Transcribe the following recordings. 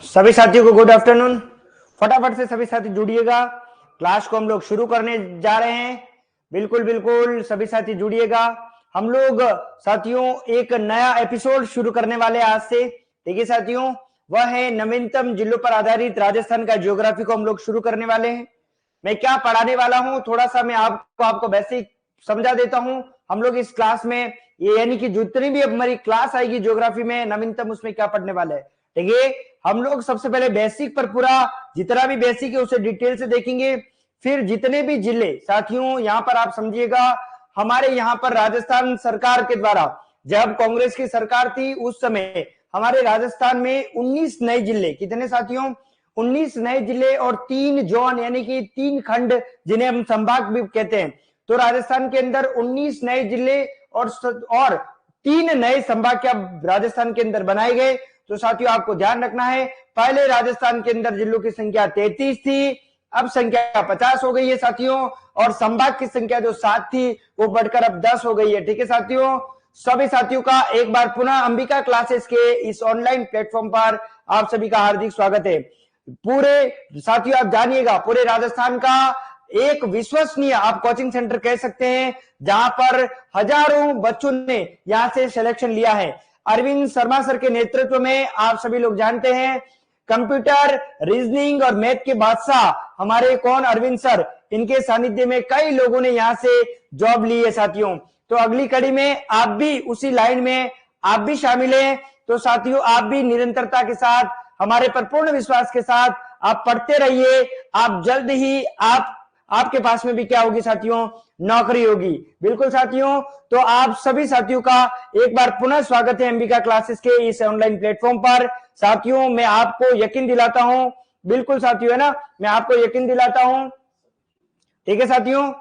सभी साथियों को गुड आफ्टरनून। फटाफट से सभी साथी जुड़िएगा, क्लास को हम लोग शुरू करने जा रहे हैं। बिल्कुल बिल्कुल सभी साथी जुड़िएगा। हम लोग साथियों एक नया एपिसोड शुरू करने वाले आज से। ठीक है साथियों, वह है नवीनतम जिलों पर आधारित राजस्थान का ज्योग्राफी को हम लोग शुरू करने वाले हैं। मैं क्या पढ़ाने वाला हूं थोड़ा सा मैं आपको बेसिक समझा देता हूं। हम लोग इस क्लास में ये यानी कि जितनी भी हमारी क्लास आएगी ज्योग्राफी में नवीनतम, उसमें क्या पढ़ने वाले हैं। ठीक है, हम लोग सबसे पहले बेसिक पर पूरा जितना भी बेसिक है उसे डिटेल से देखेंगे। फिर जितने भी जिले साथियों यहाँ पर आप समझिएगा, हमारे यहाँ पर राजस्थान सरकार के द्वारा जब कांग्रेस की सरकार थी उस समय हमारे राजस्थान में 19 नए जिले, कितने साथियों 19 नए जिले और 3 जोन यानी कि 3 खंड जिन्हें हम संभाग भी कहते हैं। तो राजस्थान के अंदर 19 नए जिले और 3 नए संभाग क्या राजस्थान के अंदर बनाए गए। तो साथियों आपको ध्यान रखना है, पहले राजस्थान के अंदर जिलों की संख्या 33 थी, अब संख्या 50 हो गई है साथियों, और संभाग की संख्या जो 7 थी वो बढ़कर अब 10 हो गई है। ठीक है साथियों, सभी साथियों का एक बार पुनः अंबिका क्लासेस के इस ऑनलाइन प्लेटफॉर्म पर आप सभी का हार्दिक स्वागत है। पूरे साथियों आप जानिएगा, पूरे राजस्थान का एक विश्वसनीय आप कोचिंग सेंटर कह सकते हैं, जहां पर हजारों बच्चों ने यहां से सिलेक्शन लिया है। अरविंद शर्मा सर के नेतृत्व में आप सभी लोग जानते हैं कंप्यूटर, रीजनिंग और मैथ के बादशाह हमारे कौन अरविंद सर, इनके सानिध्य में कई लोगों ने यहां से जॉब ली है साथियों। तो अगली कड़ी में आप भी उसी लाइन में आप भी शामिल हैं। तो साथियों आप भी निरंतरता के साथ हमारे पर पूर्ण विश्वास के साथ आप पढ़ते रहिए। आप जल्द ही आपके पास में भी क्या होगी साथियों, नौकरी होगी। बिल्कुल साथियों, तो आप सभी साथियों का एक बार पुनः स्वागत है अंबिका क्लासेस के इस ऑनलाइन प्लेटफॉर्म पर। साथियों मैं आपको यकीन दिलाता हूं, बिल्कुल साथियों है ना, मैं आपको यकीन दिलाता हूं। ठीक है साथियों,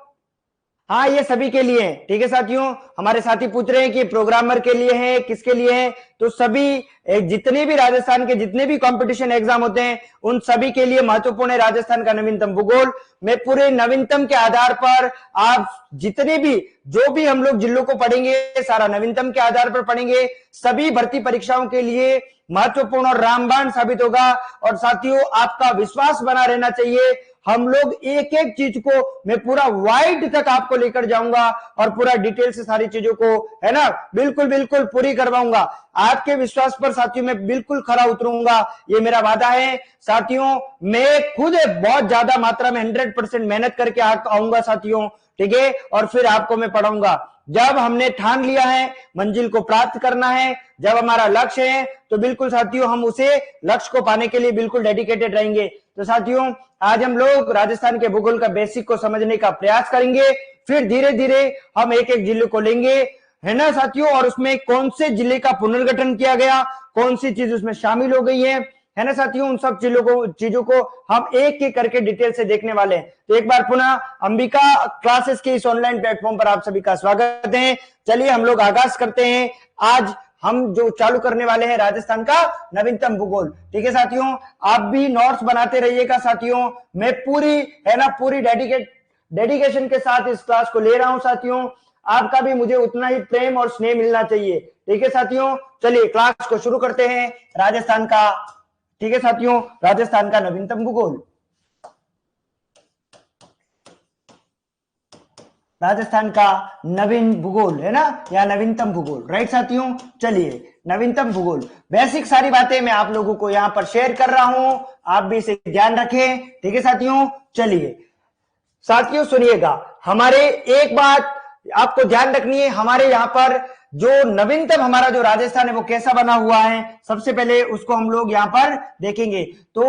हाँ ये सभी के लिए है। ठीक है साथियों, हमारे साथी पूछ रहे हैं कि प्रोग्रामर के लिए है किसके लिए है, तो सभी जितने भी राजस्थान के जितने भी कंपटीशन एग्जाम होते हैं उन सभी के लिए महत्वपूर्ण है राजस्थान का नवीनतम भूगोल। मैं पूरे नवीनतम के आधार पर आप जितने भी जो भी हम लोग जिलों को पढ़ेंगे सारा नवीनतम के आधार पर पढ़ेंगे। सभी भर्ती परीक्षाओं के लिए महत्वपूर्ण और रामबाण साबित होगा। और साथियों आपका विश्वास बना रहना चाहिए, हम लोग एक एक चीज को मैं पूरा वाइड तक आपको लेकर जाऊंगा और पूरा डिटेल से सारी चीजों को है ना बिल्कुल बिल्कुल पूरी करवाऊंगा। आपके विश्वास पर साथियों मैं बिल्कुल खरा उतरूंगा, ये मेरा वादा है साथियों। मैं खुद बहुत ज्यादा मात्रा में 100% मेहनत करके आऊंगा साथियों। ठीक है, और फिर आपको मैं पढ़ाऊंगा। जब हमने ठान लिया है मंजिल को प्राप्त करना है, जब हमारा लक्ष्य है, तो बिल्कुल साथियों हम उसे लक्ष्य को पाने के लिए बिल्कुल डेडिकेटेड रहेंगे। तो साथियों आज हम लोग राजस्थान के भूगोल का बेसिक को समझने का प्रयास करेंगे, फिर धीरे धीरे हम एक एक जिले को लेंगे है ना साथियों, और उसमें कौन से जिले का पुनर्गठन किया गया, कौन सी चीज उसमें शामिल हो गई है ना साथियों, उन सब चीजों को हम एक एक करके डिटेल से देखने वाले हैं। तो एक बार पुनः अंबिका क्लासेस के इस ऑनलाइन प्लेटफॉर्म पर आप सभी का स्वागत है। चलिए हम लोग आगाज करते हैं। आज हम जो चालू करने वाले हैं राजस्थान का नवीनतम भूगोल। ठीक है साथियों, आप भी नोट्स बनाते रहिएगा साथियों। मैं पूरी डेडिकेशन के साथ इस क्लास को ले रहा हूं साथियों। आपका भी मुझे उतना ही प्रेम और स्नेह मिलना चाहिए। ठीक है साथियों, चलिए क्लास को शुरू करते हैं राजस्थान का। ठीक है साथियों, राजस्थान का नवीनतम भूगोल, राजस्थान का नवीन भूगोल है ना, या नवीनतम भूगोल, राइट साथियों। चलिए नवीनतम भूगोल, बेसिक सारी बातें मैं आप लोगों को यहां पर शेयर कर रहा हूं, आप भी इसे ध्यान रखें। ठीक है साथियों, चलिए साथियों सुनिएगा, हमारे एक बात आपको ध्यान रखनी है, हमारे यहाँ पर जो नवीनतम हमारा जो राजस्थान है वो कैसा बना हुआ है, सबसे पहले उसको हम लोग यहाँ पर देखेंगे। तो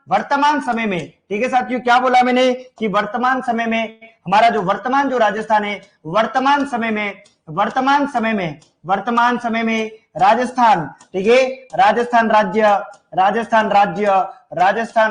वर्तमान समय में, ठीक है साथियों, क्या बोला मैंने कि वर्तमान समय में हमारा जो वर्तमान जो राजस्थान है, वर्तमान समय में राजस्थान, ठीक है, राजस्थान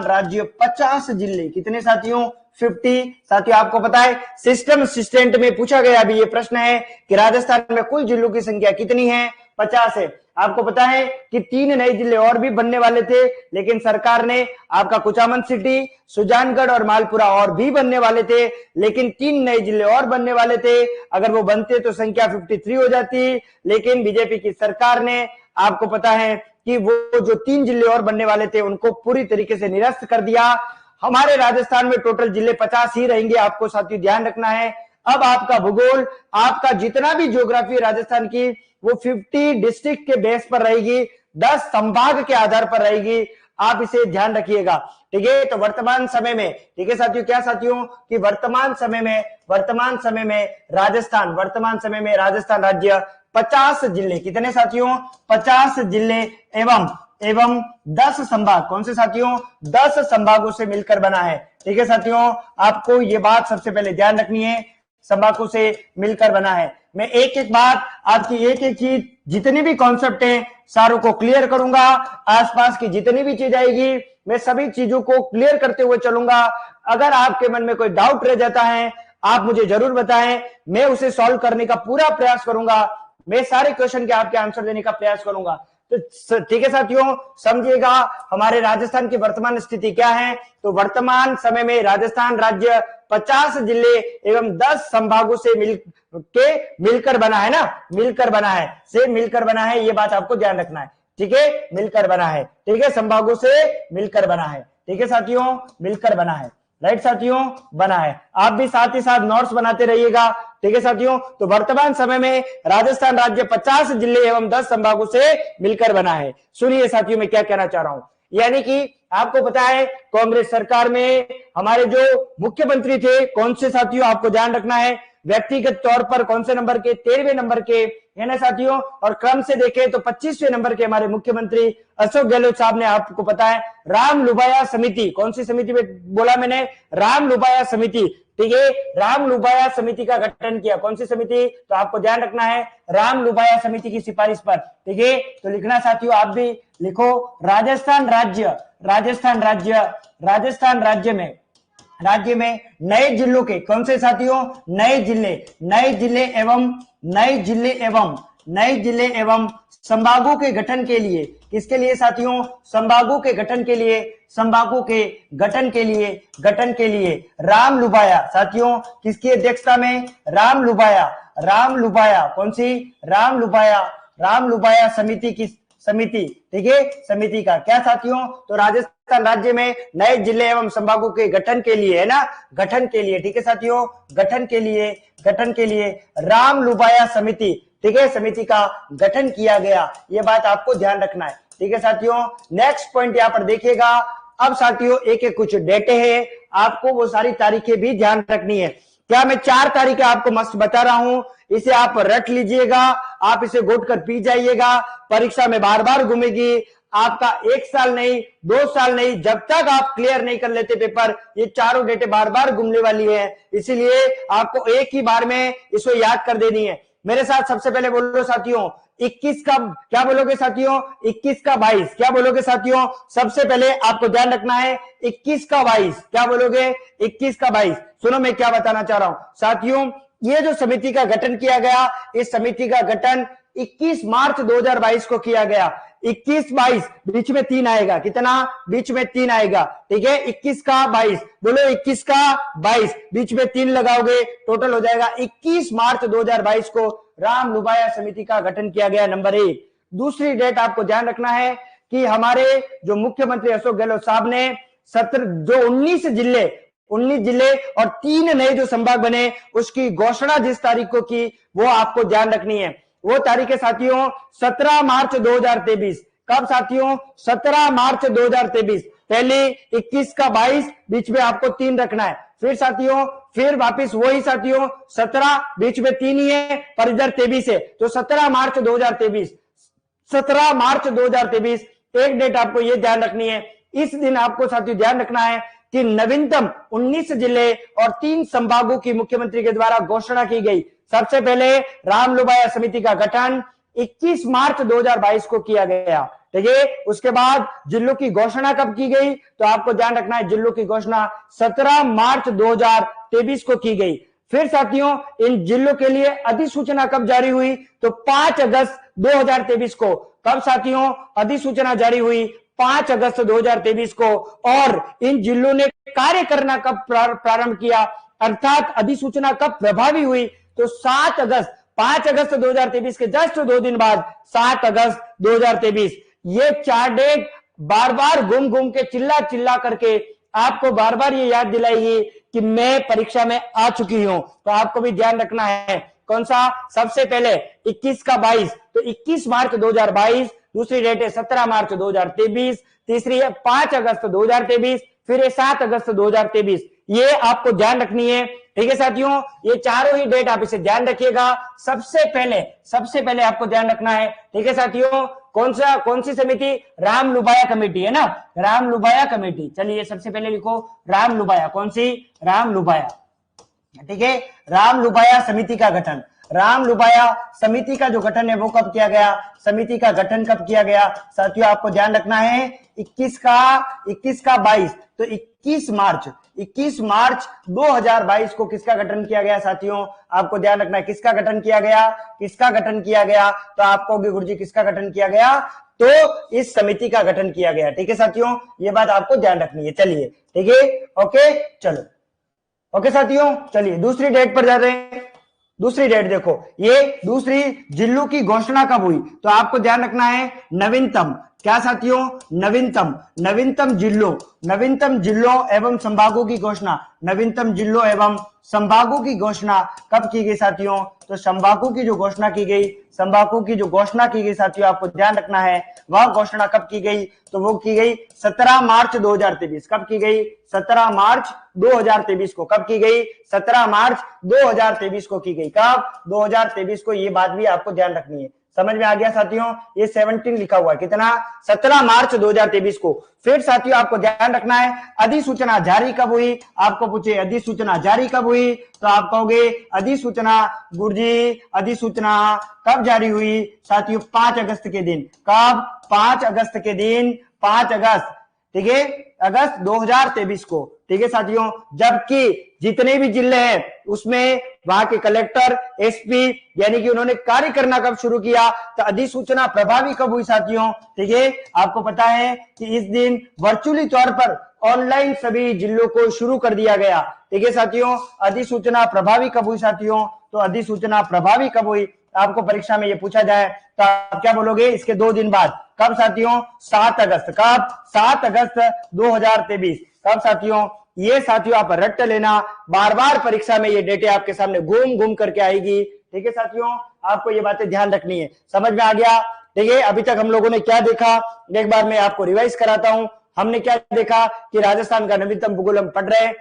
राज्य 50 जिले, कितने साथियों 50। साथियों आपको पता है सिस्टम असिस्टेंट में पूछा गया अभी ये प्रश्न है कि राजस्थान में कुल जिलों की संख्या कितनी है, 50 है। आपको पता है कि 3 नए जिले और भी बनने वाले थे, लेकिन सरकार ने आपका कुचामन सिटी, सुजानगढ़ और मालपुरा और भी बनने वाले थे, लेकिन 3 नए जिले और बनने वाले थे। अगर वो बनते तो संख्या 53 हो जाती, लेकिन बीजेपी की सरकार ने आपको पता है कि वो जो 3 जिले और बनने वाले थे उनको पूरी तरीके से निरस्त कर दिया। हमारे राजस्थान में टोटल जिले 50 ही रहेंगे, आपको साथियों ध्यान रखना है। अब आपका भूगोल, आपका जितना भी ज्योग्राफी राजस्थान की, वो 50 डिस्ट्रिक्ट के बेस पर रहेगी, 10 संभाग के आधार पर रहेगी। आप इसे ध्यान रखिएगा, ठीक है। तो वर्तमान समय में, ठीक है साथियों, क्या साथियों कि वर्तमान समय में राजस्थान राज्य 50 जिले, कितने साथियों 50 जिले एवं 10 संभाग, कौन से साथियों 10 संभागों से मिलकर बना है, ठीक है साथियों। आपको ये बात सबसे पहले ध्यान रखनी है, संभागों से मिलकर बना है। मैं एक एक बात, आपकी एक एक चीज, जितनी भी कॉन्सेप्ट है सारों को क्लियर करूंगा। आसपास की जितनी भी चीज आएगी मैं सभी चीजों को क्लियर करते हुए चलूंगा। अगर आपके मन में कोई डाउट रह जाता है आप मुझे जरूर बताएं, मैं उसे सॉल्व करने का पूरा प्रयास करूंगा। मैं सारे क्वेश्चन के आपके आंसर देने का प्रयास करूंगा। तो ठीक है साथियों, समझिएगा हमारे राजस्थान की वर्तमान स्थिति क्या है। तो वर्तमान समय में राजस्थान राज्य 50 जिले एवं 10 संभागों से मिलकर बना है ना, मिलकर बना है, ये बात आपको ध्यान रखना है, ठीक है। मिलकर बना है, ठीक है, संभागों से मिलकर बना है, ठीक है साथियों, मिलकर बना है, राइट साथियों, बना है। आप भी साथ ही साथ नोट्स बनाते रहिएगा, ठीक है साथियों। तो वर्तमान समय में राजस्थान राज्य 50 जिले एवं 10 संभागों से मिलकर बना है। सुनिए साथियों मैं क्या कहना चाह रहा हूं, यानी कि आपको पता है कांग्रेस सरकार में हमारे जो मुख्यमंत्री थे कौन से साथियों, आपको ध्यान रखना है। व्यक्तिगत तौर पर कौन से नंबर के, 13वें नंबर के, है ना साथियों। और क्रम से देखें तो 25वें नंबर के हमारे मुख्यमंत्री अशोक गहलोत साहब ने, आपको पता है राम लुबाया समिति, कौन सी समिति में बोला मैंने, राम लुबाया समिति, ठीक है, राम लुबाया समिति का गठन किया। कौन सी समिति, तो आपको ध्यान रखना है राम लुबाया समिति की सिफारिश पर, ठीक है। तो लिखना साथियों, आप भी लिखो राजस्थान राज्य में नए जिलों के, कौन से साथियों, नए जिले एवं संभागों के गठन के लिए, किसके लिए साथियों, संभागों के गठन के लिए राम लुबाया, साथियों किसकी अध्यक्षता में, राम लुबाया, कौन सी, राम लुबाया समिति की समिति, ठीक है, समिति का क्या साथियों। तो राजस्थान राज्य में नए जिले एवं संभागों के गठन के लिए, है ना, गठन के लिए, ठीक है साथियों, गठन के लिए राम लुबाया समिति, ठीक है, समिति का गठन किया गया। ये बात आपको ध्यान रखना है, ठीक है साथियों। नेक्स्ट पॉइंट यहां पर देखिएगा। अब साथियों एक एक कुछ डेटे हैं, आपको वो सारी तारीखें भी ध्यान रखनी है। क्या मैं 4 तारीखें आपको मस्त बता रहा हूं, इसे आप रट लीजिएगा, आप इसे घोट कर पी जाइएगा, परीक्षा में बार बार घूमेगी आपका, 1 साल नहीं 2 साल नहीं, जब तक आप क्लियर नहीं कर लेते पेपर, ये चारों डेटे बार बार घूमने वाली है। इसीलिए आपको एक ही बार में इसको याद कर देनी है। मेरे साथ सबसे पहले बोलो साथियों, 21 का क्या बोलोगे साथियों, 21 का 22, क्या बोलोगे साथियों, सबसे पहले आपको ध्यान रखना है 21 का 22, क्या बोलोगे, 21 का 22। सुनो मैं क्या बताना चाह रहा हूं साथियों, ये जो समिति का गठन किया गया, इस समिति का गठन 21 मार्च 2022 को किया गया। 21-22 बीच में 3 आएगा, कितना, बीच में 3 आएगा, ठीक है। 21 का 22 बोलो, 21 का 22 बीच में 3 लगाओगे, टोटल हो जाएगा 21 मार्च 2022 को राम लुबाया समिति का गठन किया गया, नंबर 1। दूसरी डेट आपको ध्यान रखना है कि हमारे जो मुख्यमंत्री अशोक गहलोत साहब ने 19 जिले और 3 नए जो संभाग बने, उसकी घोषणा जिस तारीख को की, वो आपको ध्यान रखनी है। वो तारीख है साथियों 17 मार्च 2023। कब साथियों, 17 मार्च 2023। पहले 21 का 22 बीच में आपको 3 रखना है, फिर साथियों फिर वापिस वही साथियों 17 बीच में 3 ही है, पर इधर 23 है, तो 17 मार्च 2023। 17 मार्च 2023 एक डेट आपको ये ध्यान रखनी है। इस दिन आपको साथियों ध्यान रखना है कि नवीनतम 19 जिले और 3 संभागों की मुख्यमंत्री के द्वारा घोषणा की गई। सबसे पहले राम लुबाया समिति का गठन 21 मार्च 2022 को किया गया, ठीक है। उसके बाद जिलों की घोषणा कब की गई, तो आपको ध्यान रखना है जिलों की घोषणा 17 मार्च 2023 को की गई। फिर साथियों इन जिलों के लिए अधिसूचना कब जारी हुई, तो 5 अगस्त 2023 को। कब साथियों अधिसूचना जारी हुई, 5 अगस्त 2023 को। और इन जिलों ने कार्य करना कब प्रारंभ किया, अर्थात अधिसूचना कब प्रभावी हुई, तो 7 अगस्त 5 अगस्त 2023 के जस्ट 2 दिन बाद 7 अगस्त 2023। ये 4 डेट बार बार घूम घूम के चिल्ला चिल्ला करके आपको बार बार ये याद दिलाएगी कि मैं परीक्षा में आ चुकी हूं। तो आपको भी ध्यान रखना है कौन सा, सबसे पहले 21 का 22, तो 21 मार्च 2022, दूसरी डेट है 17 मार्च 2023, तीसरी है 5 अगस्त 2023, फिर है 7 अगस्त 2023। ये आपको ध्यान रखनी है, ठीक है साथियों। ये चारों ही डेट आप इसे ध्यान रखिएगा। सबसे पहले आपको ध्यान रखना है, ठीक है साथियों, कौन सी समिति, राम लुबाया कमेटी है ना, राम लुबाया कमेटी। चलिए सबसे पहले लिखो राम लुबाया, कौन सी, राम लुबाया, ठीक है। राम लुबाया समिति का गठन, राम लुबाया समिति का जो गठन है वो कब किया गया, समिति का गठन कब किया गया साथियों, आपको ध्यान रखना है 21 का 22, तो 21 मार्च 2022 को किसका गठन किया गया साथियों, आपको ध्यान रखना है किसका गठन किया गया, तो आपको गुरुजी किसका गठन किया गया, तो इस समिति का गठन किया गया, ठीक है साथियों, ये बात आपको ध्यान रखनी है। चलिए ठीक है, ओके, चलो ओके साथियों, चलिए दूसरी डेट पर जा रहे हैं। दूसरी डेट देखो, ये दूसरी जिलों की घोषणा कब हुई, तो आपको ध्यान रखना है नवीनतम, क्या साथियों, नवीनतम जिलों एवं संभागों की घोषणा, नवीनतम जिलों एवं संभागों की घोषणा कब की गई साथियों, तो संभागों की जो घोषणा की गई साथियों, आपको ध्यान रखना है वह घोषणा कब की गई, तो वो की गई 17 मार्च 2023। कब की गई, 17 मार्च 2023 को, कब की गई, 17 मार्च 2023 को की गई, कब, 2023 को। ये बात भी आपको ध्यान रखनी है, समझ में आ गया साथियों, ये 17 लिखा हुआ है, कितना, 17 मार्च 2023 को। फिर साथियों आपको ध्यान रखना है अधिसूचना जारी कब हुई, आपको पूछे अधिसूचना जारी कब हुई, तो आप कहोगे अधिसूचना, गुरुजी अधिसूचना कब जारी हुई साथियों, 5 अगस्त के दिन, कब, 5 अगस्त के दिन, 5 अगस्त, ठीक है, अगस्त 2023 को, ठीक है साथियों। जबकि जितने भी जिले हैं उसमें वहां के कलेक्टर, एसपी, यानी कि उन्होंने कार्य करना कब शुरू किया, तो अधिसूचना प्रभावी कब हुई साथियों, ठीक है। आपको पता है कि इस दिन वर्चुअली तौर पर ऑनलाइन सभी जिलों को शुरू कर दिया गया, ठीक है साथियों। अधिसूचना प्रभावी कब हुई साथियों, तो अधिसूचना प्रभावी कब हुई, आपको परीक्षा में ये पूछा जाए तो आप क्या बोलोगे, इसके 2 दिन बाद, कब साथियों, 7 अगस्त, कब, 7 अगस्त 2023, कब साथियों, ये साथियों आप रट लेना, बार बार परीक्षा में ये डेटे आपके सामने घूम घूम करके आएगी, ठीक है साथियों, आपको ये बातें ध्यान रखनी है। समझ में आ गया, ठीक है। अभी तक हम लोगों ने क्या देखा, एक बार मैं आपको रिवाइज कराता हूं। हमने क्या देखा कि राजस्थान का नवीनतम भूगोल हम पढ़ रहे हैं।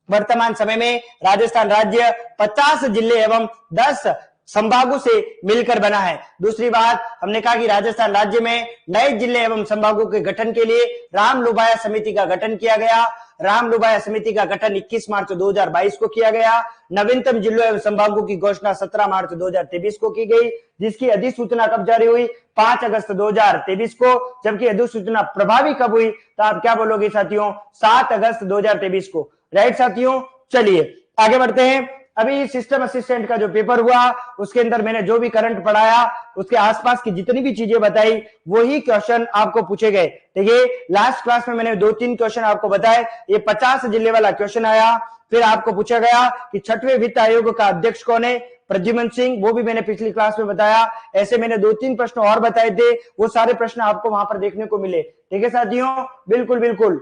वर्तमान समय में राजस्थान राज्य 50 जिले एवं 10 संभागों से मिलकर बना है। दूसरी बात, हमने कहा कि राजस्थान राज्य में नए जिले एवं संभागों के गठन के लिए राम लुबाया समिति का गठन किया गया। राम लुबाया समिति का गठन 21 मार्च 2022 को किया गया। नवीनतम जिलों एवं संभागों की घोषणा 17 मार्च 2023 को की गई, जिसकी अधिसूचना कब जारी हुई, 5 अगस्त 2023 को। जबकि अधिसूचना प्रभावी कब हुई, तो आप क्या बोलोगे साथियों, 7 अगस्त 2023 को, राइट साथियों। चलिए आगे बढ़ते हैं। अभी सिस्टम असिस्टेंट का जो पेपर हुआ उसके अंदर मैंने जो भी करंट पढ़ाया उसके आसपास की जितनी भी चीजें बताई वही क्वेश्चन आपको पूछे गए, ठीक है। लास्ट क्लास में मैंने 2-3 क्वेश्चन आपको बताए। ये 50 जिले वाला क्वेश्चन आया। फिर आपको पूछा गया कि 6वें वित्त आयोग का अध्यक्ष कौन है, प्रद्युमन सिंह, वो भी मैंने पिछली क्लास में बताया। ऐसे मैंने 2-3 प्रश्न और बताए थे, वो सारे प्रश्न आपको वहां पर देखने को मिले, ठीक है साथियों। बिल्कुल बिल्कुल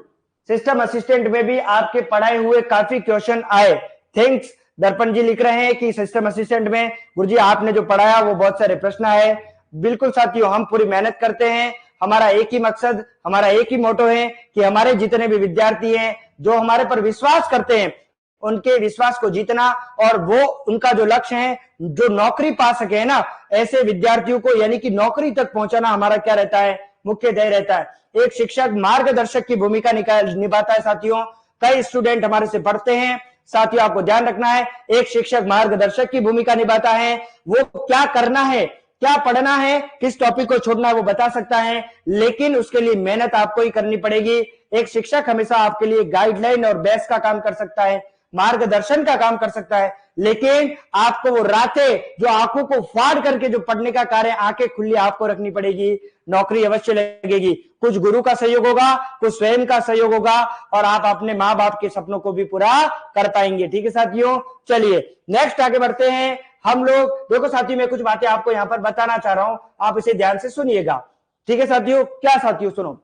सिस्टम असिस्टेंट में भी आपके पढ़ाए हुए काफी क्वेश्चन आए। थैंक्स, दर्पण जी लिख रहे हैं कि सिस्टम असिस्टेंट में गुरुजी आपने जो पढ़ाया वो बहुत सारे प्रश्न आए। बिल्कुल साथियों, हम पूरी मेहनत करते हैं। हमारा एक ही मकसद, हमारा एक ही मोटो है कि हमारे जितने भी विद्यार्थी हैं जो हमारे पर विश्वास करते हैं उनके विश्वास को जीतना, और वो उनका जो लक्ष्य है जो नौकरी पा सके है ना, ऐसे विद्यार्थियों को यानी कि नौकरी तक पहुंचाना हमारा क्या रहता है, मुख्य ध्येय रहता है। एक शिक्षक मार्गदर्शक की भूमिका निभाता है साथियों। कई स्टूडेंट हमारे से पढ़ते हैं साथियों, आपको ध्यान रखना है एक शिक्षक मार्गदर्शक की भूमिका निभाता है। वो क्या करना है, क्या पढ़ना है, किस टॉपिक को छोड़ना है वो बता सकता है, लेकिन उसके लिए मेहनत आपको ही करनी पड़ेगी। एक शिक्षक हमेशा आपके लिए गाइडलाइन और बेस का काम कर सकता है, मार्गदर्शन का काम कर सकता है, लेकिन आपको वो रातें जो आंखों को फाड़ करके जो पढ़ने का कार्य आंखें खुली आपको रखनी पड़ेगी। नौकरी अवश्य लगेगी। कुछ गुरु का सहयोग होगा, कुछ स्वयं का सहयोग होगा, और आप अपने माँ बाप के सपनों को भी पूरा कर पाएंगे, ठीक है साथियों। चलिए नेक्स्ट आगे बढ़ते हैं हम लोग। देखो साथियों, मैं कुछ बातें आपको यहाँ पर बताना चाह रहा हूं, आप इसे ध्यान से सुनिएगा। ठीक है साथियों, क्या साथियों सुनो,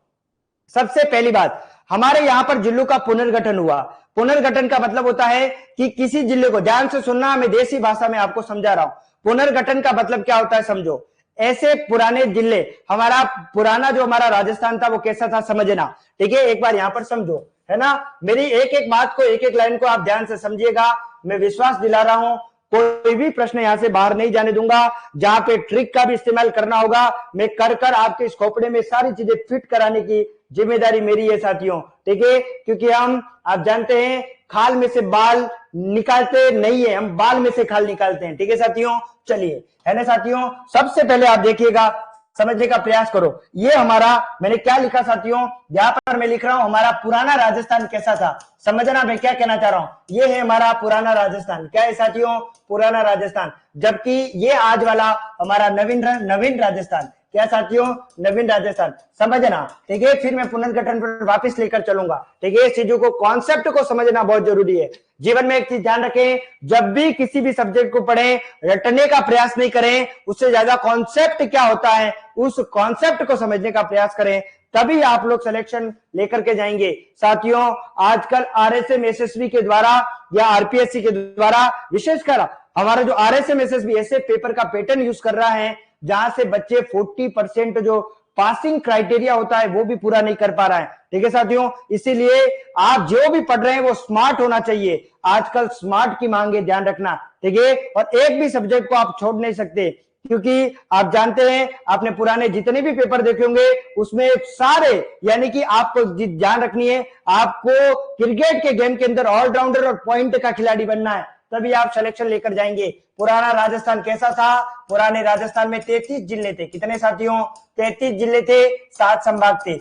सबसे पहली बात, हमारे यहां पर जिलों का पुनर्गठन हुआ। पुनर्गठन का मतलब होता है कि किसी जिले को, ध्यान से सुनना, मैं देसी भाषा में आपको समझा रहा हूं। पुनर्गठन का मतलब क्या होता है समझो, ऐसे पुराने जिले, हमारा पुराना जो हमारा राजस्थान था वो कैसा था समझना, ठीक है, एक बार यहां पर समझो, है ना। मेरी एक एक बात को, एक एक लाइन को आप ध्यान से समझिएगा, मैं विश्वास दिला रहा हूं, कोई भी प्रश्न यहां से बाहर नहीं जाने दूंगा। जहां पे ट्रिक का भी इस्तेमाल करना होगा, मैं कर कर आपके इस खोपड़े में सारी चीजें फिट कराने की जिम्मेदारी मेरी है साथियों, ठीक है, क्योंकि हम, आप जानते हैं, खाल में से बाल निकालते नहीं है, हम बाल में से खाल निकालते हैं, ठीक है साथियों। चलिए, है ना साथियों, सबसे पहले आप देखिएगा, समझने का प्रयास करो, ये हमारा, मैंने क्या लिखा साथियों, यहां पर मैं लिख रहा हूं हमारा पुराना राजस्थान कैसा था, समझना मैं क्या कहना चाह रहा हूं। ये है हमारा पुराना राजस्थान, क्या है साथियों, पुराना राजस्थान, जबकि ये आज वाला हमारा नवीन राजस्थान, क्या साथियों, नवीन राजस्थान, समझना, ठीक है। फिर मैं पुनर्गठन पर वापस लेकर चलूंगा, ठीक है। इस चीजों को, कॉन्सेप्ट को समझना बहुत जरूरी है जीवन में। एक चीज ध्यान रखें, जब भी किसी भी सब्जेक्ट को पढ़ें, रटने का प्रयास नहीं करें, उससे ज्यादा कॉन्सेप्ट क्या होता है उस कॉन्सेप्ट को समझने का प्रयास करें, तभी आप लोग सिलेक्शन लेकर के जाएंगे साथियों। आजकल आरएसएम एसएसबी के द्वारा या आरपीएससी के द्वारा, विशेषकर हमारा जो आरएसएम एसएसबी ऐसे पेपर का पैटर्न यूज कर रहा है जहां से बच्चे 40% जो पासिंग क्राइटेरिया होता है वो भी पूरा नहीं कर पा रहा है, ठीक है साथियों। इसीलिए आप जो भी पढ़ रहे हैं वो स्मार्ट होना चाहिए, आजकल स्मार्ट की मांग है, ध्यान रखना, ठीक है। और एक भी सब्जेक्ट को आप छोड़ नहीं सकते, क्योंकि आप जानते हैं, आपने पुराने जितने भी पेपर देखे होंगे उसमें सारे, यानी कि आपको ध्यान रखनी है, आपको क्रिकेट के गेम के अंदर ऑलराउंडर और पॉइंट का खिलाड़ी बनना है, तभी आप सिलेक्शन लेकर जाएंगे। पुराना राजस्थान कैसा था, पुराने राजस्थान में 33 जिले थे, कितने साथियों, 33 जिले थे, 7 संभाग थे,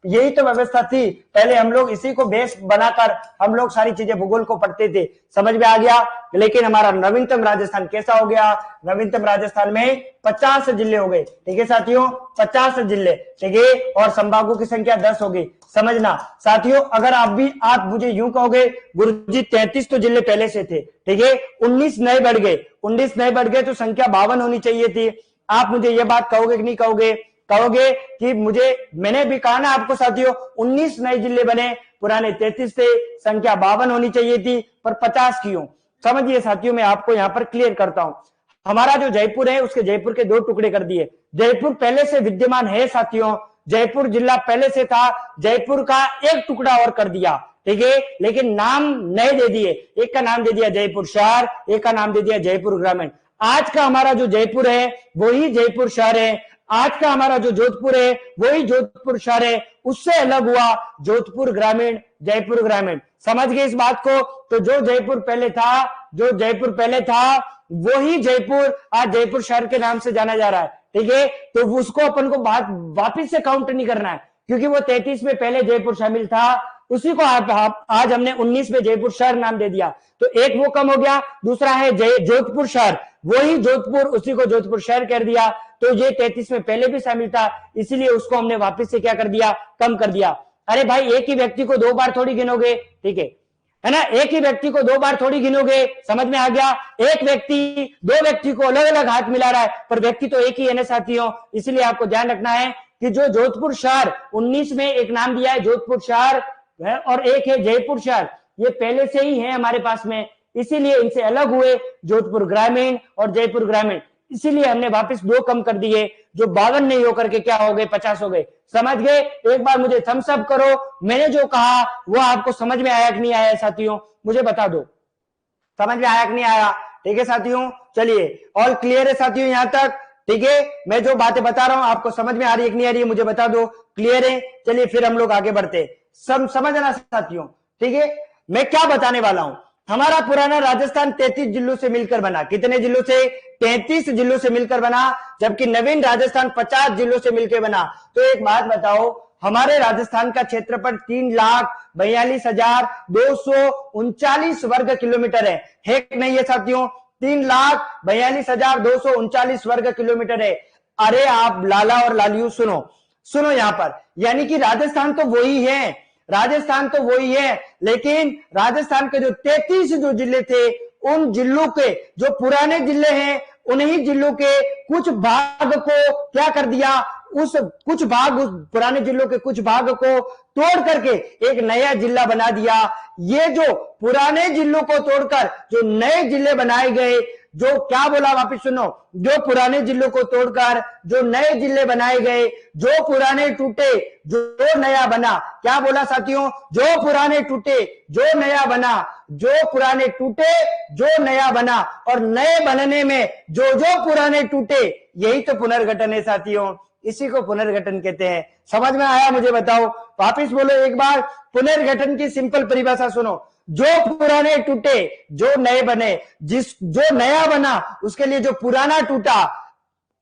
यही तो व्यवस्था थी पहले। हम लोग इसी को बेस बनाकर हम लोग सारी चीजें भूगोल को पढ़ते थे, समझ में आ गया। लेकिन हमारा नवीनतम राजस्थान कैसा हो गया, नवीनतम राजस्थान में 50 जिले हो गए, ठीक है साथियों, 50 जिले, ठीक है, और संभागों की संख्या 10 हो गई, समझना साथियों। अगर आप मुझे यूं कहोगे गुरुजी 33 तो जिले पहले से थे, ठीक है, 19 नए बढ़ गए, 19 नए बढ़ गए तो संख्या 52 होनी चाहिए थी। आप मुझे ये बात कहोगे कि नहीं कहोगे, कहोगे कि मैंने भी कहा ना आपको साथियों, 19 नए जिले बने, पुराने 33 थे, संख्या 52 होनी चाहिए थी, पर 50 क्यों, समझिए साथियों। मैं आपको यहां पर क्लियर करता हूं, हमारा जो जयपुर है उसके जयपुर के 2 टुकड़े कर दिए। जयपुर पहले से विद्यमान है साथियों, जयपुर जिला पहले से था, जयपुर का एक टुकड़ा और कर दिया, ठीक है, लेकिन नाम नए दे दिए, एक का नाम दे दिया जयपुर शहर, एक का नाम दे दिया जयपुर ग्रामीण। आज का हमारा जो जयपुर है वही जयपुर शहर है, आज का हमारा जो जोधपुर है वही जोधपुर शहर है, उससे अलग हुआ जोधपुर ग्रामीण, जयपुर ग्रामीण, समझ गए इस बात को। तो जो जयपुर पहले था वही जयपुर आज जयपुर शहर के नाम से जाना जा रहा है, ठीक है। तो उसको अपन को वापिस से काउंट नहीं करना है, क्योंकि वो 33 में पहले जयपुर शामिल था, उसी को आज हमने 19 में जयपुर शहर नाम दे दिया, तो एक वो कम हो गया, दूसरा है जोधपुर शहर, वही जोधपुर, उसी को जोधपुर शहर कर दिया। तो ये 33 में पहले भी शामिल था, इसीलिए उसको हमने वापस से क्या कर दिया, कम कर दिया। अरे भाई, एक ही व्यक्ति को 2 बार थोड़ी गिनोगे, ठीक है ना, एक ही व्यक्ति को 2 बार थोड़ी गिनोगे, समझ में आ गया। एक व्यक्ति 2 व्यक्ति को अलग अलग हाथ मिला रहा है, पर व्यक्ति तो एक ही है ना साथियों। इसलिए आपको ध्यान रखना है कि जो जोधपुर शहर 19 में एक नाम दिया है जोधपुर शहर है, और एक है जयपुर शहर, ये पहले से ही है हमारे पास में, इसीलिए इनसे अलग हुए जोधपुर ग्रामीण और जयपुर ग्रामीण, इसीलिए हमने वापस 2 कम कर दिए, जो 52 नहीं होकर के क्या हो गए, 50 हो गए, समझ गए। एक बार मुझे थम्स अप करो, मैंने जो कहा वो आपको समझ में आया कि नहीं आया साथियों, मुझे बता दो, समझ में आया कि नहीं आया, ठीक है साथियों। चलिए, ऑल क्लियर है साथियों यहां तक, ठीक है। मैं जो बातें बता रहा हूं आपको समझ में आ रही है कि नहीं आ रही है, मुझे बता दो, क्लियर है। चलिए फिर हम लोग आगे बढ़ते, समझना साथियों, ठीक है। मैं क्या बताने वाला हूं, हमारा पुराना राजस्थान 33 जिलों से मिलकर बना, कितने जिलों से, 33 जिलों से मिलकर बना, जबकि नवीन राजस्थान 50 जिलों से मिलकर बना। तो एक बात बताओ, हमारे राजस्थान का क्षेत्रफल 3,42,239 वर्ग किलोमीटर है कि नहीं है साथियों, 3,42,239 वर्ग किलोमीटर है। अरे आप लाला और लालियू सुनो यहां पर, यानी कि राजस्थान तो वही है, राजस्थान तो वही है, लेकिन राजस्थान के जो 33 जो जिले थे, उन जिलों के जो पुराने जिले हैं, उन्हीं जिलों के कुछ भाग को क्या कर दिया, उस कुछ भाग, उस पुराने जिलों के कुछ भाग को तोड़ करके एक नया जिला बना दिया। ये जो पुराने जिलों को तोड़कर जो नए जिले बनाए गए, जो क्या बोला वापिस सुनो, जो पुराने जिलों को तोड़कर जो नए जिले बनाए गए, जो पुराने टूटे जो नया बना। क्या बोला साथियों? जो पुराने टूटे जो नया बना, जो पुराने टूटे जो नया बना, और नए बनने में जो जो पुराने टूटे, यही तो पुनर्गठन है साथियों। इसी को पुनर्गठन कहते हैं। समझ में आया? मुझे बताओ, वापिस बोलो एक बार। पुनर्गठन की सिंपल परिभाषा सुनो, जो पुराने टूटे जो नए बने, जो नया बना उसके लिए जो पुराना टूटा,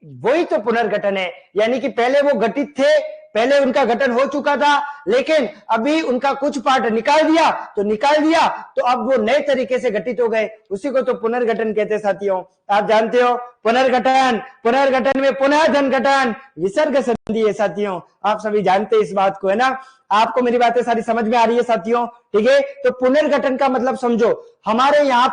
वही तो पुनर्गठन है। यानी कि पहले वो गठित थे, पहले उनका गठन हो चुका था, लेकिन अभी उनका कुछ पार्ट निकाल दिया, तो अब वो नए तरीके से गठित हो गए, उसी को तो पुनर्गठन कहते हैं साथियों। आप जानते हो पुनर्गठन में पुनः धन गठन विसर्ग संधि है साथियों। आप सभी जानते हैं इस बात को, है ना? आपको मेरी बातें सारी समझ में आ रही है साथियों? ठीक है, तो पुनर्गठन का मतलब समझो। हमारे यहाँ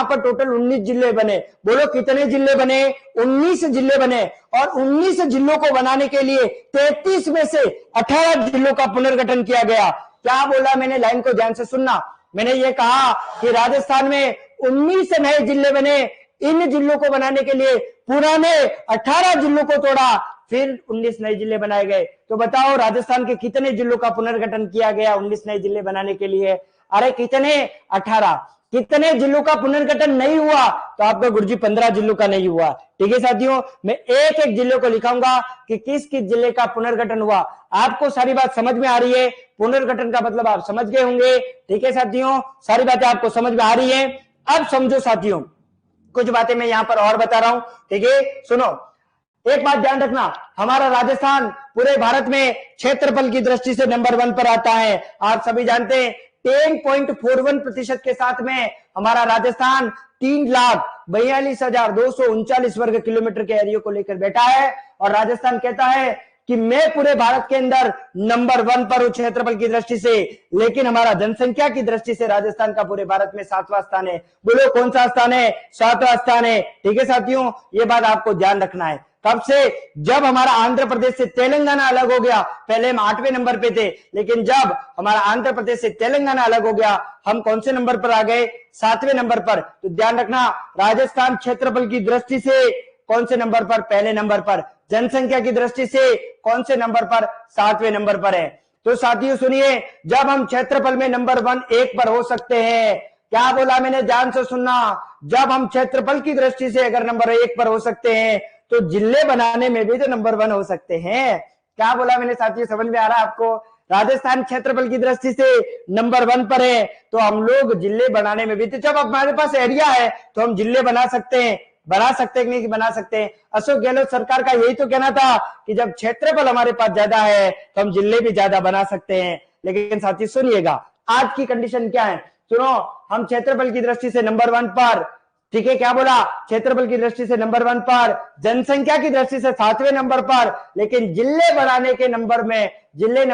पर टोटल 19 जिले बने। बोलो कितने जिले बने? 19 जिले बने। और 19 जिलों को बनाने के लिए 33 में से 18 जिलों का पुनर्गठन किया गया। क्या बोला मैंने? लाइन को ध्यान से सुनना। मैंने ये कहा कि राजस्थान में 19 नए जिले बने। इन जिलों को बनाने के लिए पुराने 18 जिलों को तोड़ा, फिर 19 नए जिले बनाए गए। तो बताओ राजस्थान के कितने जिलों का पुनर्गठन किया गया 19 नए जिले बनाने के लिए? अरे कितने? 18। कितने जिलों का पुनर्गठन नहीं हुआ? तो आपका गुरुजी 15 जिलों का नहीं हुआ। ठीक है साथियों, मैं एक एक जिले को लिखाऊंगा कि किस किस जिले का पुनर्गठन हुआ। आपको सारी बात समझ में आ रही है? पुनर्गठन का मतलब आप समझ गए होंगे। ठीक है साथियों, सारी बातें आपको समझ में आ रही है। अब समझो साथियों, कुछ बातें मैं यहां पर और बता रहा हूं। ठीक है, सुनो, एक बात ध्यान रखना, हमारा राजस्थान पूरे भारत में क्षेत्रफल की दृष्टि से नंबर 1 पर आता है। आप सभी जानते हैं 10.41% के साथ में हमारा राजस्थान 3,42,239 वर्ग किलोमीटर के एरिया को लेकर बैठा है। और राजस्थान कहता है कि मैं पूरे भारत के अंदर नंबर 1 पर हूं क्षेत्रफल की दृष्टि से, लेकिन हमारा जनसंख्या की दृष्टि से राजस्थान का पूरे भारत में 7वां स्थान है। बोलो कौन सा स्थान है? 7वां स्थान है। ठीक है साथियों, ये बात आपको ध्यान रखना है। कब से? जब हमारा आंध्र प्रदेश से तेलंगाना अलग हो गया। पहले हम 8वें नंबर पे थे, लेकिन जब हमारा आंध्र प्रदेश से तेलंगाना अलग हो गया, हम कौन से नंबर पर आ गए? 7वें नंबर पर। तो ध्यान रखना, राजस्थान क्षेत्रफल की दृष्टि से कौन से नंबर पर? पहले नंबर पर। जनसंख्या की दृष्टि से कौन से नंबर पर? 7वें नंबर पर है। तो साथियों सुनिए, जब हम क्षेत्रफल में नंबर 1 पर हो सकते हैं, क्या बोला मैंने? ध्यान से सुनना, जब हम क्षेत्रफल की दृष्टि से अगर नंबर 1 पर हो सकते हैं, तो जिले बनाने में भी तो नंबर 1 हो सकते हैं। क्या बोला मैंने साथियों? समझ में आ रहा है आपको? राजस्थान क्षेत्रफल की दृष्टि से नंबर 1 पर है, तो हम लोग जिले बनाने में भी, तो जब हमारे पास एरिया है तो हम जिले बना सकते हैं कि नहीं कि बना सकते हैं। अशोक गहलोत सरकार का यही तो कहना था कि जब क्षेत्रफल हमारे पास ज्यादा है तो हम जिले भी ज्यादा बना सकते हैं। लेकिन साथी सुनिएगा, आज की कंडीशन क्या है? सुनो, हम क्षेत्रफल की दृष्टि से नंबर 1 पर, ठीक है, क्या बोला? क्षेत्रफल की दृष्टि से नंबर 1 पर, जनसंख्या की दृष्टि से 7वें नंबर पर, लेकिन जिले बनाने के नंबर में, जिले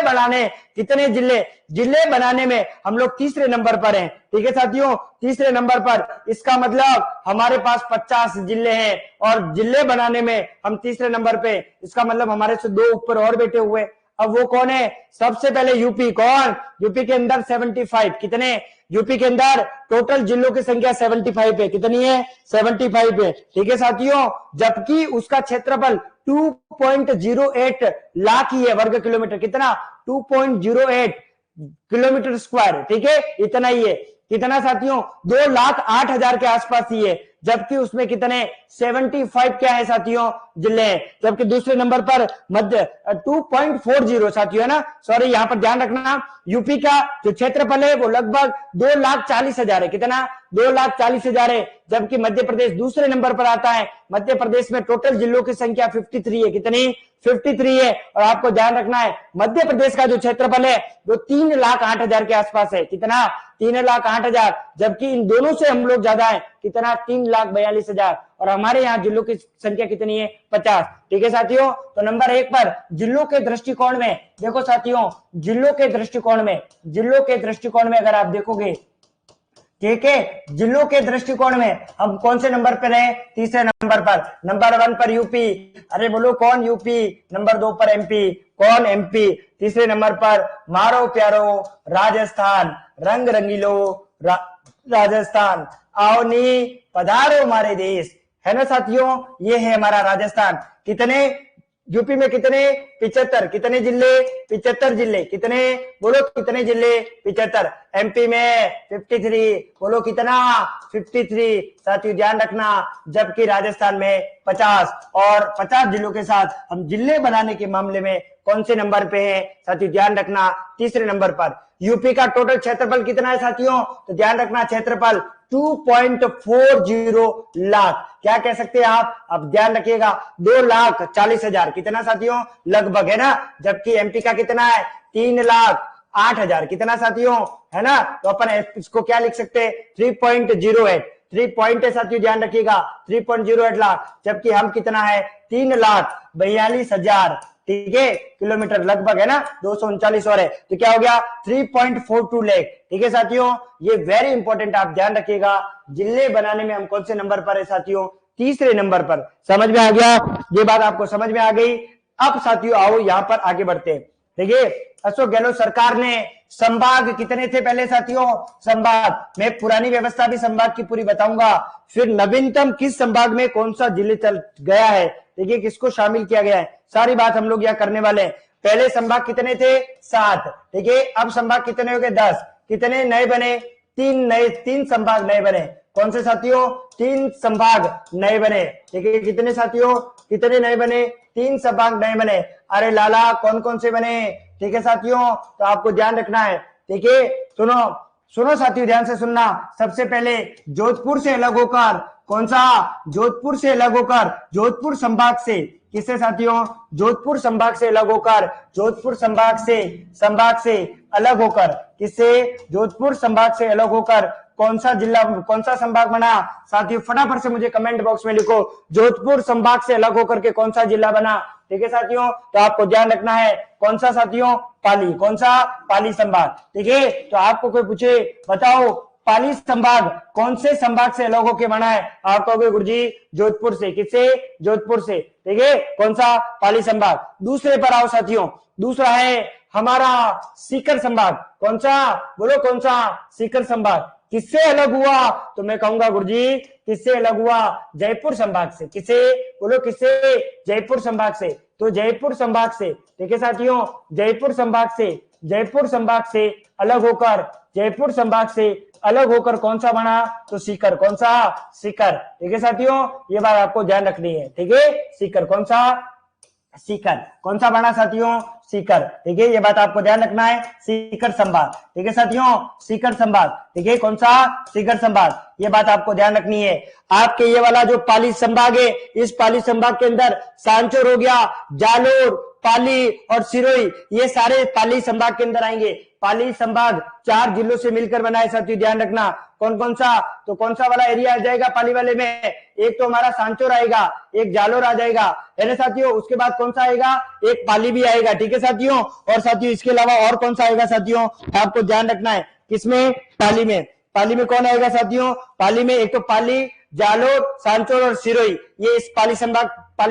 बनाने, कितने जिले बनाने में हम लोग 3रे नंबर पर हैं। ठीक है साथियों, 3रे नंबर पर। इसका मतलब हमारे पास 50 जिले हैं और जिले बनाने में हम 3रे नंबर पे। इसका मतलब हमारे से 2 ऊपर और बैठे हुए। अब वो कौन है? सबसे पहले यूपी। कौन? यूपी के अंदर 75। कितने? यूपी के अंदर टोटल जिलों की संख्या 75 है। कितनी है? 75 है। ठीक है साथियों, जबकि उसका क्षेत्रफल 2.08 लाख ही है वर्ग किलोमीटर। कितना? 2.08 किलोमीटर स्क्वायर। ठीक है, इतना ही है। कितना साथियों? 2,08,000 के आसपास ही है। जबकि उसमें कितने? 75 क्या है साथियों? जिले हैं। जबकि दूसरे नंबर पर मध्य 2.40 साथियों, है ना? सॉरी, यहां पर ध्यान रखना, यूपी का जो क्षेत्रफल है वो लगभग 2,40,000 है। कितना? 2,40,000 है। जबकि मध्य प्रदेश दूसरे नंबर पर आता है। मध्य प्रदेश में टोटल जिलों की संख्या 53 है। कितनी? 53 है। और आपको ध्यान रखना है, मध्य प्रदेश का जो क्षेत्रफल है वो 3,08,000 के आसपास है। कितना? 3,08,000। जबकि इन दोनों से हम लोग ज्यादा है। कितना? 3,42,000। और हमारे यहाँ जिलों की संख्या कितनी है? 50। ठीक है साथियों, तो नंबर 1 पर जिलों के दृष्टिकोण में देखो साथियों, जिलों के दृष्टिकोण में अगर आप देखोगे ठीक है। जिलों के दृष्टिकोण में हम कौन से नंबर पर रहे? तीसरे नंबर पर। नंबर 1 पर यूपी, अरे बोलो कौन यूपी? नंबर 2 पर एमपी, कौन एमपी? तीसरे नंबर पर मारो प्यारो राजस्थान, रंग रंगीलो राजस्थान, आओ नी पधारो हमारे देश, है ना साथियों, ये है हमारा राजस्थान। कितने यूपी में कितने? 75। कितने जिले? 75 जिले। कितने? बोलो कितने जिले? 75। एमपी में 53, बोलो कितना? 53। साथियों ध्यान रखना, जबकि राजस्थान में 50, और 50 जिलों के साथ हम जिले बनाने के मामले में कौन से नंबर पे हैं? साथियों ध्यान रखना, तीसरे नंबर पर। यूपी का टोटल क्षेत्रफल कितना है साथियों? तो ध्यान रखना, क्षेत्रफल 2.40 लाख। क्या कह सकते हैं आप? अब ध्यान रखिएगा, 2,40,000। कितना साथियों? लगभग, है ना। जबकि एमपी का कितना है? 3,08,000। कितना साथियों? है ना। तो अपन इसको क्या लिख सकते हैं? 3.08। 3 पॉइंट है साथियों, ध्यान रखिएगा, 3.08 लाख। जबकि हम कितना है? 3,42,000, ठीक है, किलोमीटर लगभग, है ना। 239 और है, तो क्या हो गया? 3.42 लाख। ठीक है साथियों, ये वेरी इंपॉर्टेंट, आप ध्यान रखिएगा। जिले बनाने में हम कौन से नंबर पर है साथियों? तीसरे नंबर पर। समझ में आ गया? ये बात आपको समझ में आ गई। अब साथियों आओ यहां पर आगे बढ़ते हैं। देखिए, अशोक गहलोत सरकार ने संभाग कितने थे पहले साथियों? संभाग, मैं पुरानी व्यवस्था भी संभाग की पूरी बताऊंगा। फिर नवीनतम किस संभाग में कौन सा जिले चल गया है, देखिए किसको शामिल किया गया है, सारी बात हम लोग यहाँ करने वाले हैं। पहले संभाग कितने थे? 7, ठीक है। अब संभाग कितने हो गए? 10। कितने नए बने? 3 संभाग नए बने। कौन से साथियों? 3 संभाग नए बने, ठीक है। कितने साथियों? कितने नए बने? 3 संभाग नए बने। अरे लाला, कौन कौन से बने? ठीक है साथियों, तो आपको ध्यान रखना है, ठीक है। सुनो साथियों, ध्यान से सुनना। सबसे पहले जोधपुर से अलग होकर, कौन सा? जोधपुर से अलग होकर, जोधपुर संभाग से, किससे साथियों? जोधपुर संभाग से अलग होकर, जोधपुर संभाग से अलग होकर, किससे? जोधपुर संभाग से अलग होकर कौन सा जिला, कौन सा संभाग बना साथियों? फटाफट से मुझे कमेंट बॉक्स में लिखो, जोधपुर संभाग से अलग होकर के कौन सा जिला बना, ठीक है साथियों। तो आपको ध्यान रखना है, कौन सा साथियों? पाली। कौन सा? पाली संभाग, ठीक है। तो आपको कोई पूछे, बताओ पाली संभाग कौन से संभाग से अलग होके बना है? आप कहोगे गुरुजी जोधपुर से। किससे? जोधपुर से, ठीक है। कौन सा? पाली संभाग। दूसरे पर आओ साथियों, दूसरा है हमारा सीकर संभाग। कौन सा? बोलो कौन सा? सीकर संभाग। किससे अलग हुआ? तो मैं कहूंगा गुरुजी किससे अलग हुआ? जयपुर संभाग से। किससे? बोलो किससे? जयपुर संभाग से। तो जयपुर संभाग से, ठीक है साथियों, जयपुर संभाग से अलग होकर, जयपुर संभाग से अलग होकर कौन सा बना? तो सीकर। कौन सा? सीकर, ठीक है साथियों, ये बात आपको ध्यान रखनी है, ठीक है। सीकर, कौन सा? सीकर। कौन सा बना साथियों? सीकर, ठीक है, ये बात आपको ध्यान रखना है। सीकर संभाग, ठीक है साथियों, सीकर संभाग, ठीक है। कौन सा? सीकर संभाग, ये बात आपको ध्यान रखनी है। आपके ये वाला जो पाली संभाग है, इस पाली संभाग के अंदर सांचौर हो गया, जालोर, पाली और सिरोही, ये सारे पाली संभाग के अंदर आएंगे। पाली संभाग 4 जिलों से मिलकर बना है साथियों, ध्यान रखना। कौन कौन सा? तो कौन सा वाला एरिया आ जाएगा पाली वाले में? एक तो हमारा सांचौर आएगा, एक जालोर आ जाएगा, है ना साथियों। उसके बाद कौन सा आएगा? एक पाली भी आएगा, ठीक है साथियों। और साथियों इसके अलावा और कौन सा आएगा साथियों? आपको ध्यान रखना है, किसमें? पाली में। पाली में कौन आएगा साथियों? पाली में एक तो पाली, जालोर, सांचौर और सिरोही, ये इस पाली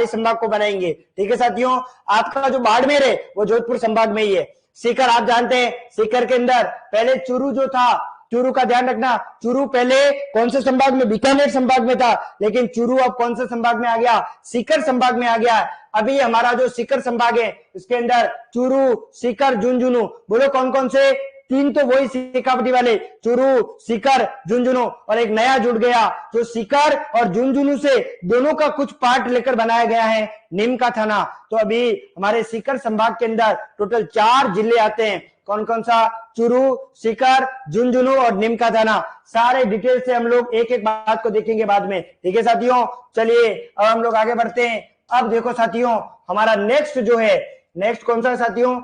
संभाग को बनाएंगे, ठीक है साथियों। आपका जो बाड़मेर है वो जोधपुर संभाग में ही है। सीकर आप जानते हैं, सीकर के अंदर पहले चूरू जो था, चूरू का ध्यान रखना, चूरू पहले कौन से संभाग में? बीकानेर संभाग में था, लेकिन चूरू अब कौन से संभाग में आ गया? सीकर संभाग में आ गया। अभी हमारा जो सीकर संभाग है इसके अंदर चूरू, सीकर, झुंझुनू, बोलो कौन कौन से? 3 तो वही शेखावटी वाले, चूरू, सीकर, झुंझुनू, और एक नया जुड़ गया जो सीकर और झुंझुनू से दोनों का कुछ पार्ट लेकर बनाया गया है, नीम का थाना। तो अभी हमारे सीकर संभाग के अंदर टोटल 4 जिले आते हैं। कौन कौन सा? चूरू, सीकर, झुंझुनू और नीम का थाना। सारे डिटेल से हम लोग एक एक बात को देखेंगे बाद में, ठीक है साथियों। चलिए अब हम लोग आगे बढ़ते हैं। अब देखो साथियों, हमारा नेक्स्ट जो है, नेक्स्ट कौन सा साथियों?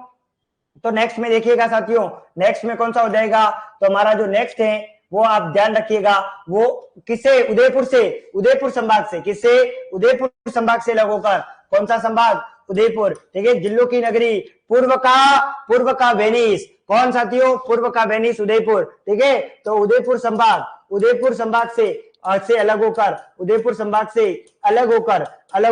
तो नेक्स्ट में देखिएगा साथियों, नेक्स्ट में कौन सा हो जाएगा? तो हमारा जो नेक्स्ट है वो आप ध्यान रखिएगा, वो किससे? उदयपुर से, उदयपुर संभाग से। किससे? उदयपुर संभाग से अलग होकर, कौन सा संभाग? उदयपुर, ठीक है। जिलों की नगरी, पूर्व का वेनिस, कौन साथियों? पूर्व का वेनिस उदयपुर, ठीक है। तो उदयपुर संभाग, उदयपुर संभाग से अलग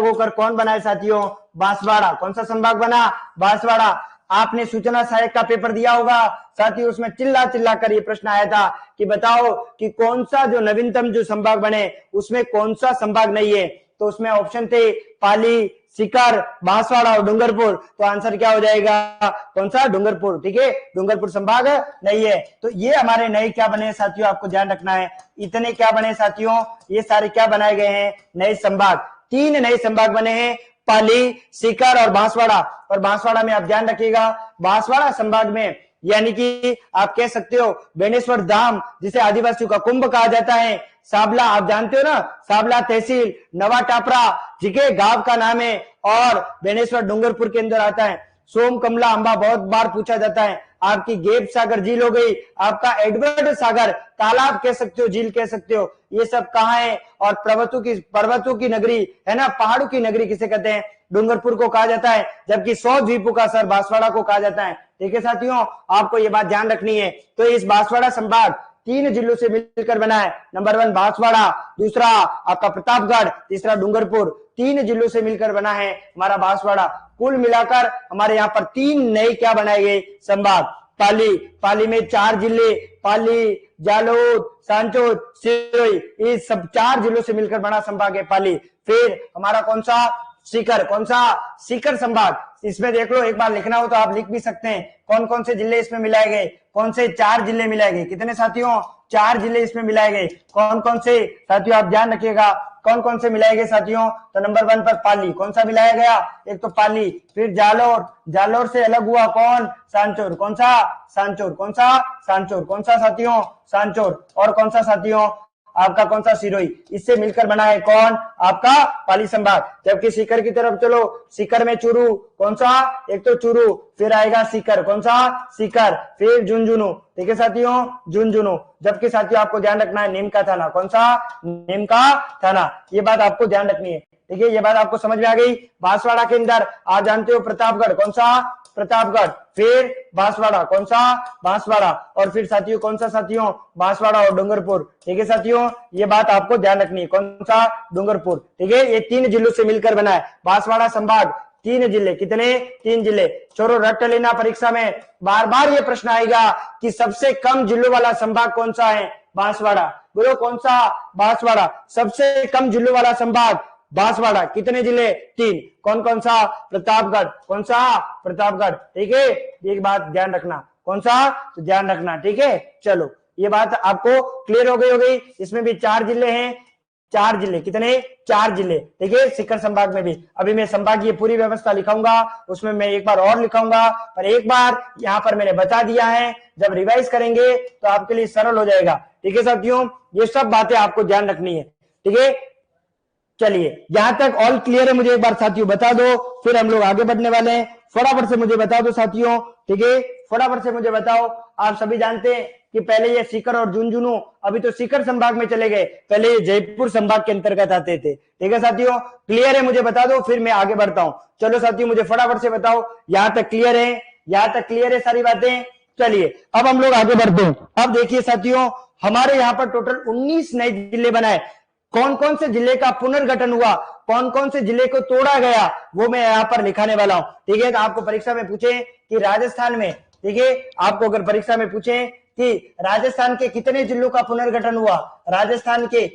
होकर कौन बना है साथियों? बांसवाड़ा। कौन सा संभाग बना? बांसवाड़ा। आपने सूचना सहायक का पेपर दिया होगा साथियों, उसमें चिल्ला चिल्ला कर ये प्रश्न आया था कि बताओ कि कौन सा जो नवीनतम जो संभाग बने उसमें कौन सा संभाग नहीं है। तो उसमें ऑप्शन थे पाली, सीकर, बांसवाड़ा और डूंगरपुर। तो आंसर क्या हो जाएगा? कौन सा? डूंगरपुर। ठीक है, डूंगरपुर संभाग नहीं है। तो ये हमारे नए क्या बने साथियों, आपको ध्यान रखना है। इतने क्या बने साथियों? ये सारे क्या बनाए गए हैं? नए संभाग। 3 नए संभाग बने हैं, पाली, सीकर और बांसवाड़ा। और बांसवाड़ा में आप ध्यान रखिएगा, बांसवाड़ा संभाग में यानी कि आप कह सकते हो बेनेश्वर धाम, जिसे आदिवासियों का कुंभ कहा जाता है। साबला, आप जानते हो ना, साबला तहसील, नवा टापरा जिके गांव का नाम है, और बेनेश्वर डूंगरपुर के अंदर आता है। सोम कमला अंबा बहुत बार पूछा जाता है। आपकी गेप सागर झील हो गई, आपका एडवर्ड सागर तालाब कह सकते हो, झील कह सकते हो, ये सब कहाँ है? और पर्वतों की नगरी है ना, पहाड़ों की नगरी किसे कहते हैं? डूंगरपुर को कहा जाता है। जबकि 100 द्वीपों का सर बांसवाड़ा को कहा जाता है। ठीक है साथियों, आपको ये बात ध्यान रखनी है। तो इस बांसवाड़ा संभाग 3 जिलों से मिलकर बना है। नंबर 1 बांसवाड़ा, दूसरा आपका प्रतापगढ़, तीसरा डूंगरपुर। 3 जिलों से मिलकर बना है हमारा बांसवाड़ा। कुल मिलाकर हमारे यहाँ पर 3 नए क्या बनाए गए संभाग। पाली में 4 जिले, पाली, जालोर, सांचौर, सिरोही, इस सब 4 जिलों से मिलकर बना संभाग है पाली। फिर हमारा कौन सा? सीकर। कौन सा? सीकर संभाग। इसमें देख लो, एक बार लिखना हो तो आप लिख भी सकते हैं कौन कौन से जिले इसमें मिलाए गए। कौन से? 4 जिले मिलाए गए। कितने साथियों? 4 जिले इसमें मिलाए गए। कौन कौन से साथियों? आप ध्यान रखिएगा, कौन कौन से मिलाए गए साथियों? तो नंबर 1 पर पाली। कौन सा मिलाया गया? एक तो पाली। फिर जालोर से अलग हुआ कौन? सांचौर। कौन सा? सांचौर। कौन सा? सांचौर। कौन सा साथियों? सांचौर। और कौन सा साथियों? आपका कौन सा? सिरोही। इससे मिलकर बना है कौन? आपका पाली संभाग। जबकि सीकर की तरफ चलो, सीकर में चूरू। कौन सा? एक तो चूरू, फिर आएगा सीकर। कौन सा? सीकर। फिर झुंझुनू। ठीक है साथियों, झुंझुनू। जबकि साथियों आपको ध्यान रखना है नीम का थाना। कौन सा? नीम का थाना। ये बात आपको ध्यान रखनी है। ठीक है, ये बात आपको समझ में आ गई। बांसवाड़ा के अंदर आप जानते हो प्रतापगढ़। कौन सा? प्रतापगढ़। फिर बांसवाड़ा। कौन सा? बांसवाड़ा। और फिर साथियों कौन सा साथियों? बांसवाड़ा और डूंगरपुर। ठीक है साथियों, ये बात आपको ध्यान रखनी है। कौन सा? डूंगरपुर। ठीक है, ये 3 जिलों से मिलकर बना है बांसवाड़ा संभाग। 3 जिले। कितने? 3 जिले। छोरो रट लेना, परीक्षा में बार बार ये प्रश्न आएगा कि सबसे कम जिलों वाला संभाग कौन सा है? बांसवाड़ा। बोलो कौन सा? बांसवाड़ा। सबसे कम जिलों वाला संभाग बांसवाड़ा। कितने जिले? 3। कौन कौन सा? प्रतापगढ़। कौन सा? प्रतापगढ़। ठीक है, एक बात ध्यान रखना। कौन सा? तो ध्यान रखना। ठीक है, चलो ये बात आपको क्लियर हो गई। इसमें भी 4 जिले हैं। 4 जिले। कितने? 4 जिले। ठीक है, सीकर संभाग में भी। अभी मैं संभागीय पूरी व्यवस्था लिखाऊंगा, उसमें मैं एक बार और लिखाऊंगा, पर एक बार यहाँ पर मैंने बता दिया है। जब रिवाइज करेंगे तो आपके लिए सरल हो जाएगा। ठीक है साथियों, ये सब बातें आपको ध्यान रखनी है। ठीक है, चलिए यहां तक ऑल क्लियर है? मुझे एक बार साथियों बता दो, फिर हम लोग आगे बढ़ने वाले हैं। फटाफट से मुझे बता दो साथियों। ठीक है, फटाफट से मुझे बताओ। आप सभी जानते हैं कि पहले ये सीकर और झुंझुनू, अभी तो सीकर संभाग में चले गए, पहले ये जयपुर संभाग के अंतर्गत आते थे। ठीक है साथियों, क्लियर है? मुझे बता दो, फिर मैं आगे बढ़ता हूं। चलो साथियों मुझे फटाफट से बताओ, यहां तक क्लियर है? यहां तक क्लियर है सारी बातें? चलिए अब हम लोग आगे बढ़ते हैं। अब देखिए साथियों, हमारे यहाँ पर टोटल 19 नए जिले बनाए। कौन कौन से जिले का पुनर्गठन हुआ, कौन कौन से जिले को तोड़ा गया, वो मैं यहाँ पर लिखाने वाला हूं। ठीक है, तो आपको परीक्षा में पूछे कि राजस्थान में, ठीक है, आपको अगर परीक्षा में पूछे कि राजस्थान के कितने जिलों का पुनर्गठन हुआ, राजस्थान के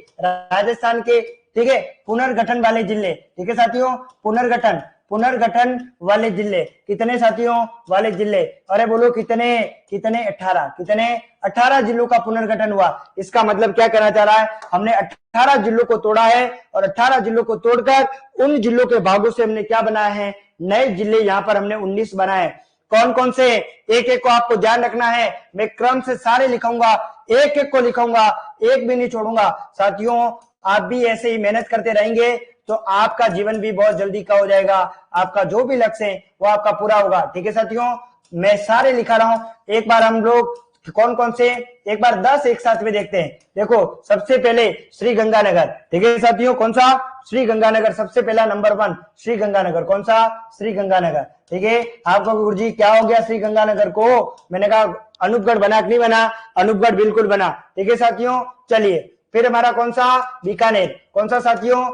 ठीक है पुनर्गठन वाले जिले। ठीक है साथियों, पुनर्गठन वाले जिले कितने साथियों? वाले जिले। अरे बोलो कितने? 18। कितने? 18 जिलों का पुनर्गठन हुआ। इसका मतलब क्या कहना चाह रहा है? हमने 18 जिलों को तोड़ा है, और 18 जिलों को तोड़कर उन जिलों के भागों से हमने क्या बनाया है? नए जिले। यहाँ पर हमने 19 बनाए। कौन कौन से? एक एक को आपको ध्यान रखना है। मैं क्रम से सारे लिखाऊंगा, एक एक को लिखाऊंगा, एक भी नहीं छोड़ूंगा। साथियों आप भी ऐसे ही मेहनत करते रहेंगे तो आपका जीवन भी बहुत जल्दी का हो जाएगा। आपका जो भी लक्ष्य है वो आपका पूरा होगा। ठीक है साथियों, मैं सारे लिखा रहा हूं। एक बार हम लोग कौन कौन से, एक बार 10 एक साथ में देखते हैं। देखो सबसे पहले श्री गंगानगर, ठीक है साथियों, कौन सा, श्री गंगानगर, सबसे पहला नंबर 1 श्री गंगानगर, कौन सा, श्री गंगानगर, ठीक है। आपको गुरुजी क्या हो गया श्री गंगानगर को, मैंने कहा अनूपगढ़ बना कि नहीं बना, अनूपगढ़ बिल्कुल बना, ठीक है साथियों। चलिए फिर हमारा कौन सा, बीकानेर, कौन सा साथियों,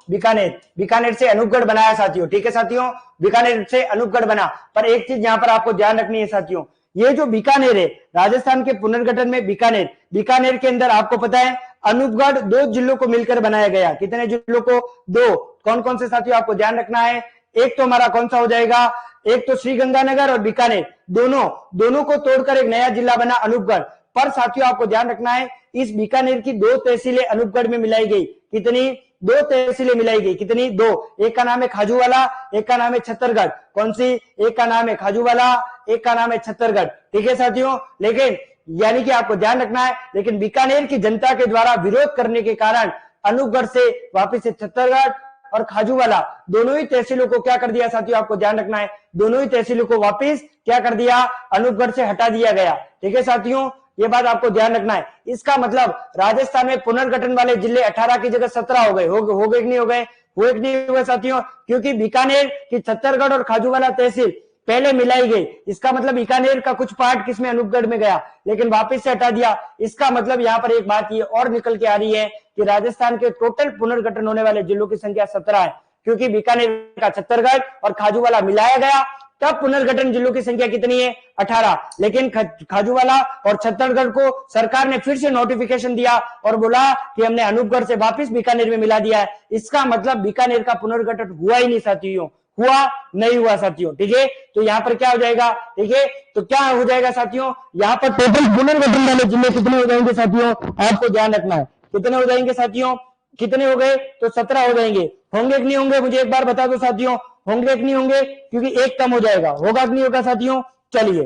बीकानेर, बीकानेर से अनूपगढ़ बनाया साथियों, ठीक है साथियों, बीकानेर से अनूपगढ़ बना। पर एक चीज यहाँ पर आपको ध्यान रखनी है साथियों, ये जो बीकानेर है, राजस्थान के पुनर्गठन में बीकानेर, बीकानेर के अंदर आपको पता है अनूपगढ़ 2 जिलों को मिलकर बनाया गया, कितने जिलों को, 2, कौन कौन से साथियों आपको ध्यान रखना है, एक तो हमारा कौन सा हो जाएगा, एक तो श्रीगंगानगर और बीकानेर, दोनों को तोड़कर एक नया जिला बना अनूपगढ़। पर साथियों आपको ध्यान रखना है इस बीकानेर की 2 तहसीलें अनूपगढ़ में मिलाई गई, कितनी, 2 तहसीलें मिलाई गई, कितनी, 2, एक का नाम है खाजूवाला, एक का नाम है छत्तरगढ़, कौन सी, एक का नाम है खाजूवाला, एक का नाम है छत्तरगढ़, ठीक है साथियों। लेकिन यानी कि आपको ध्यान रखना है, लेकिन बीकानेर की जनता के द्वारा विरोध करने के कारण अनूपगढ़ से वापिस से छत्तरगढ़ और खाजूवाला दोनों ही तहसीलों को क्या कर दिया साथियों, आपको ध्यान रखना है, दोनों ही तहसीलों को वापिस क्या कर दिया, अनूपगढ़ से हटा दिया गया, ठीक है साथियों, ये बात आपको ध्यान रखना है। इसका मतलब राजस्थान में पुनर्गठन वाले जिले 18 की जगह 17 हो गए, हो गए कि नहीं हो गए, हुए कि नहीं हुए साथियों, क्योंकि बीकानेर की छत्तरगढ़ और खाजूवाला तहसील पहले मिलाई गई। इसका मतलब बीकानेर का कुछ पार्ट किसमें, अनूपगढ़ में गया, लेकिन वापस से हटा दिया। इसका मतलब यहाँ पर एक बात ये और निकल के आ रही है कि राजस्थान के टोटल पुनर्गठन होने वाले जिलों की संख्या 17 है, क्योंकि बीकानेर का छत्तरगढ़ और खाजूवाला मिलाया गया, तब पुनर्गठन जिलों की संख्या कितनी है, 18। लेकिन खाजूवाला और छत्तीसगढ़ को सरकार ने फिर से नोटिफिकेशन दिया और बोला कि हमने अनूपगढ़ से वापस बीकानेर में मिला दिया है। इसका मतलब बीकानेर का पुनर्गठन हुआ ही नहीं साथियों, हुआ नहीं हुआ साथियों, ठीक है। तो यहाँ पर क्या हो जाएगा, ठीक है, तो क्या हो जाएगा साथियों, यहाँ पर टोटल पुनर्गठन वाले जिले कितने हो जाएंगे साथियों, आपको ध्यान रखना है, कितने हो जाएंगे साथियों, कितने हो गए, तो 17 हो जाएंगे। होंगे कि नहीं होंगे, मुझे एक बार बता दो साथियों, होंगे कि नहीं होंगे, क्योंकि एक कम हो जाएगा, होगा कि नहीं होगा साथियों। चलिए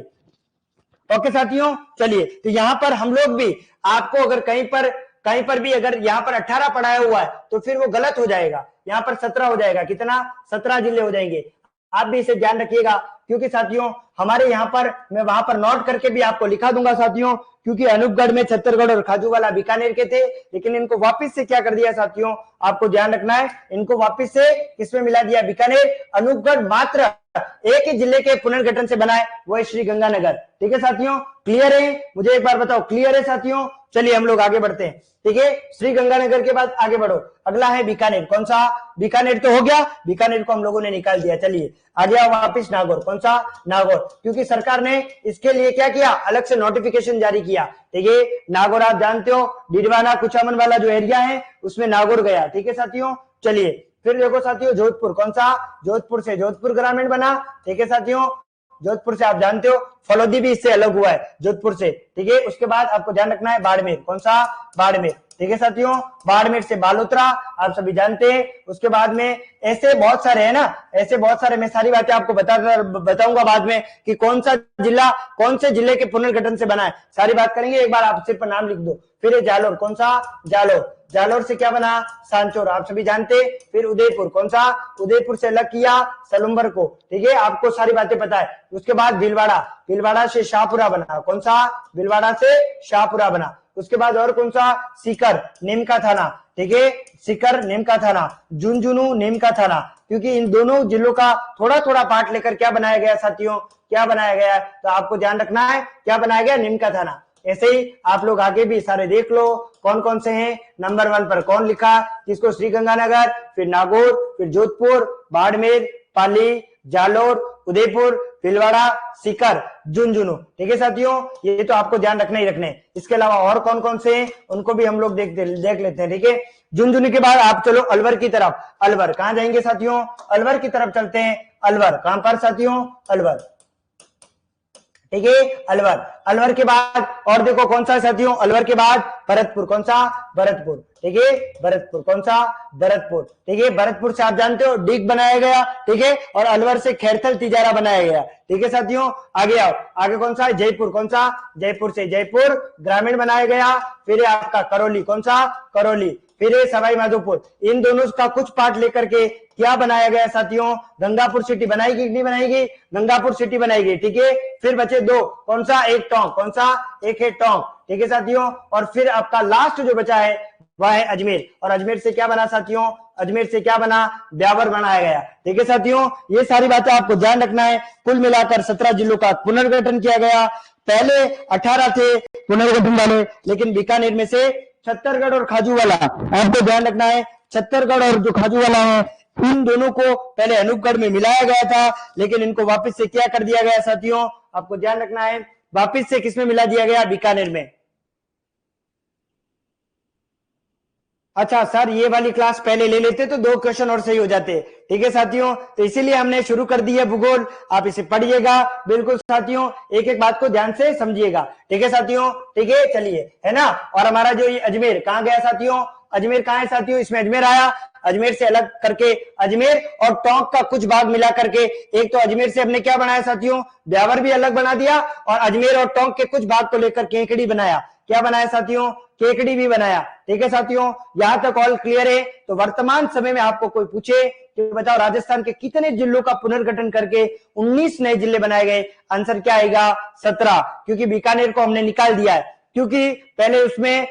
ओके साथियों, चलिए तो यहां पर हम लोग भी आपको अगर कहीं पर भी अगर यहाँ पर 18 पढ़ाया हुआ है तो फिर वो गलत हो जाएगा, यहाँ पर 17 हो जाएगा, कितना, 17 जिले हो जाएंगे। आप भी इसे ध्यान रखिएगा, क्योंकि साथियों हमारे यहाँ पर मैं वहां पर नोट करके भी आपको लिखा दूंगा साथियों, क्योंकि अनूपगढ़ में छत्तीसगढ़ और खाजूवाला बीकानेर के थे, लेकिन इनको वापस से क्या कर दिया साथियों, आपको ध्यान रखना है, इनको वापस से किसमें मिला दिया, बीकानेर। अनूपगढ़ मात्र एक ही जिले के पुनर्गठन से बना है, वो है श्री गंगानगर, ठीक है साथियों, क्लियर है, मुझे एक बार बताओ क्लियर है साथियों। चलिए हम लोग आगे बढ़ते हैं, ठीक है, श्री गंगानगर के बाद आगे बढ़ो, अगला है बीकानेर, कौन सा, बीकानेर तो हो गया, बीकानेर को हम लोगों ने निकाल दिया। चलिए आ गया वापिस नागौर, कौन सा, नागौर, क्योंकि सरकार ने इसके लिए क्या किया, अलग से नोटिफिकेशन जारी किया, ठीक है। नागौर आप जानते हो डिडवाना कुचामन वाला जो एरिया है उसमें नागौर गया, ठीक है साथियों। चलिए फिर देखो साथियों जोधपुर, कौन सा, जोधपुर से जोधपुर ग्रामीण बना, ठीक है साथियों। जोधपुर से आप जानते हो फलोदी भी इससे अलग हुआ है जोधपुर से, ठीक है। उसके बाद आपको ध्यान रखना है बाड़मेर, कौन सा, बाड़मेर, ठीक है साथियों। बाड़मेर से बालोतरा आप सभी जानते हैं। उसके बाद में ऐसे बहुत सारे है ना, ऐसे बहुत सारे, मैं सारी बातें आपको बताऊंगा बाद में कि कौन सा जिला कौन से जिले के पुनर्गठन से बना है, सारी बात करेंगे। एक बार आप सिर्फ नाम लिख दो। फिर है जालोर, कौन सा, जालोर, जालोर से क्या बना, सांचौर, आप सभी जानते। फिर उदयपुर, कौन सा, उदयपुर से अलग किया सलुम्बर को, ठीक है, आपको सारी बातें पता है। उसके बाद भीलवाड़ा, भीलवाड़ा से शाहपुरा बना, कौन सा, भीलवाड़ा से शाहपुरा बना। उसके बाद और कौन सा, सीकर, नीम का थाना, ठीक है, सीकर नीम का थाना, झुंझुनू नीम का थाना, क्योंकि इन दोनों जिलों का थोड़ा थोड़ा पार्ट लेकर क्या बनाया गया साथियों, क्या बनाया गया, तो आपको ध्यान रखना है क्या बनाया गया, नीम का थाना। ऐसे ही आप लोग आगे भी सारे देख लो कौन कौन से हैं। नंबर 1 पर कौन लिखा, किसको, श्री गंगानगर, फिर नागौर, फिर जोधपुर, बाड़मेर, पाली, जालोर, उदयपुर, भीलवाड़ा, सीकर, झुंझुनू, ठीक है साथियों। ये तो आपको ध्यान रखना ही रखने। इसके अलावा और कौन कौन से हैं उनको भी हम लोग देख लेते हैं, ठीक है। झुंझुनू के बाद आप चलो अलवर की तरफ। अलवर कहाँ जाएंगे साथियों, अलवर की तरफ चलते हैं। अलवर कहां पर साथियों, अलवर, ठीक है, अलवर। अलवर के बाद और देखो कौन सा साथियों, अलवर के बाद भरतपुर, कौन सा, भरतपुर, ठीक है, भरतपुर, कौन सा, भरतपुर, ठीक है। भरतपुर से आप जानते हो डीग बनाया गया, ठीक है, और अलवर से खैरथल तिजारा बनाया गया, ठीक है साथियों। आगे आओ, आगे कौन सा, जयपुर, कौन सा, जयपुर से जयपुर ग्रामीण बनाया गया। फिर आपका करौली, कौन सा, करौली, फिर सवाई माधोपुर। इन दोनों का कुछ पार्ट लेकर के क्या बनाया गया साथियों, गंगापुर सिटी बनाएगी कि नहीं बनाएगी, गंगापुर सिटी बनाएगी, ठीक है। फिर बचे दो, कौन सा, एक टोंक, कौन सा, एक है टोंक, ठीक है साथियों। और फिर आपका लास्ट जो बचा है वह है अजमेर, और अजमेर से क्या बना साथियों, अजमेर से क्या बना, ब्यावर बनाया गया, ठीक है साथियों। ये सारी बातें आपको ध्यान रखना है। कुल मिलाकर 17 जिलों का पुनर्गठन किया गया। पहले 18 थे पुनर्गठन वाले, लेकिन बीकानेर में से छत्तरगढ़ और खाजूवाला, आपको ध्यान रखना है, छत्तरगढ़ और जो खाजूवाला है, इन दोनों को पहले अनूपगढ़ में मिलाया गया था, लेकिन इनको वापस से क्या कर दिया गया साथियों, आपको ध्यान रखना है, वापस से किसमें मिला दिया गया, बीकानेर में। अच्छा सर, ये वाली क्लास पहले ले लेते तो 2 क्वेश्चन और सही हो जाते, ठीक है साथियों। तो इसीलिए हमने शुरू कर दी है भूगोल, आप इसे पढ़िएगा बिल्कुल साथियों, एक एक बात को ध्यान से समझिएगा, ठीक है साथियों, ठीक है, चलिए, है ना। और हमारा जो ये अजमेर कहाँ गया साथियों, अजमेर कहाँ है साथियों, इसमें अजमेर आया, अजमेर से अलग करके अजमेर और टोंक का कुछ भाग मिला करके, एक तो अजमेर से हमने क्या बनाया साथियों, ब्यावर भी अलग बना दिया, और अजमेर और टोंक के कुछ भाग को लेकर केकड़ी बनाया, क्या बनाया साथियों, केकड़ी भी बनाया, ठीक है साथियों। यहां तक ऑल क्लियर है। तो वर्तमान समय में आपको कोई पूछे कि बताओ राजस्थान के कितने जिलों का पुनर्गठन करके 19 नए जिले बनाए गए, आंसर क्या आएगा, 17, क्योंकि बीकानेर को हमने निकाल दिया है, क्योंकि पहले उसमें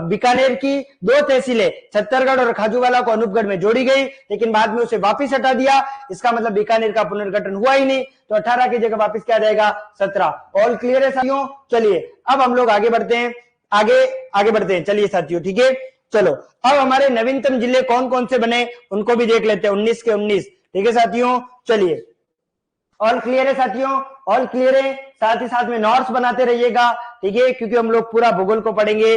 बीकानेर की 2 तहसीलें छत्तरगढ़ और खाजूवाला को अनूपगढ़ में जोड़ी गई, लेकिन बाद में उसे वापिस हटा दिया, इसका मतलब बीकानेर का पुनर्गठन हुआ ही नहीं, तो 18 की जगह वापिस क्या जाएगा, 17। ऑल क्लियर है साथियों। चलिए अब हम लोग आगे बढ़ते हैं, आगे बढ़ते हैं, चलिए साथियों, ठीक है। चलो अब हमारे नवीनतम जिले कौन कौन से बने उनको भी देख लेते हैं, 19 के 19, ठीक है साथियों। चलिए ऑल क्लियर है साथियों, ऑल क्लियर है, साथ ही साथ में नोट्स बनाते रहिएगा, ठीक है, क्योंकि हम लोग पूरा भूगोल को पढ़ेंगे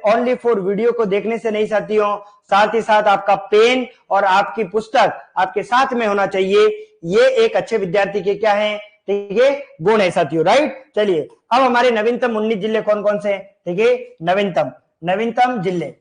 ओनली फॉर वीडियो को देखने से नहीं साथियों, साथ ही साथ आपका पेन और आपकी पुस्तक आपके साथ में होना चाहिए, ये एक अच्छे विद्यार्थी के क्या है, ठीक है, गुण है साथियों, राइट। चलिए अब हमारे नवीनतम 19 जिले कौन कौन से हैं, ठीक है, नवीनतम जिले,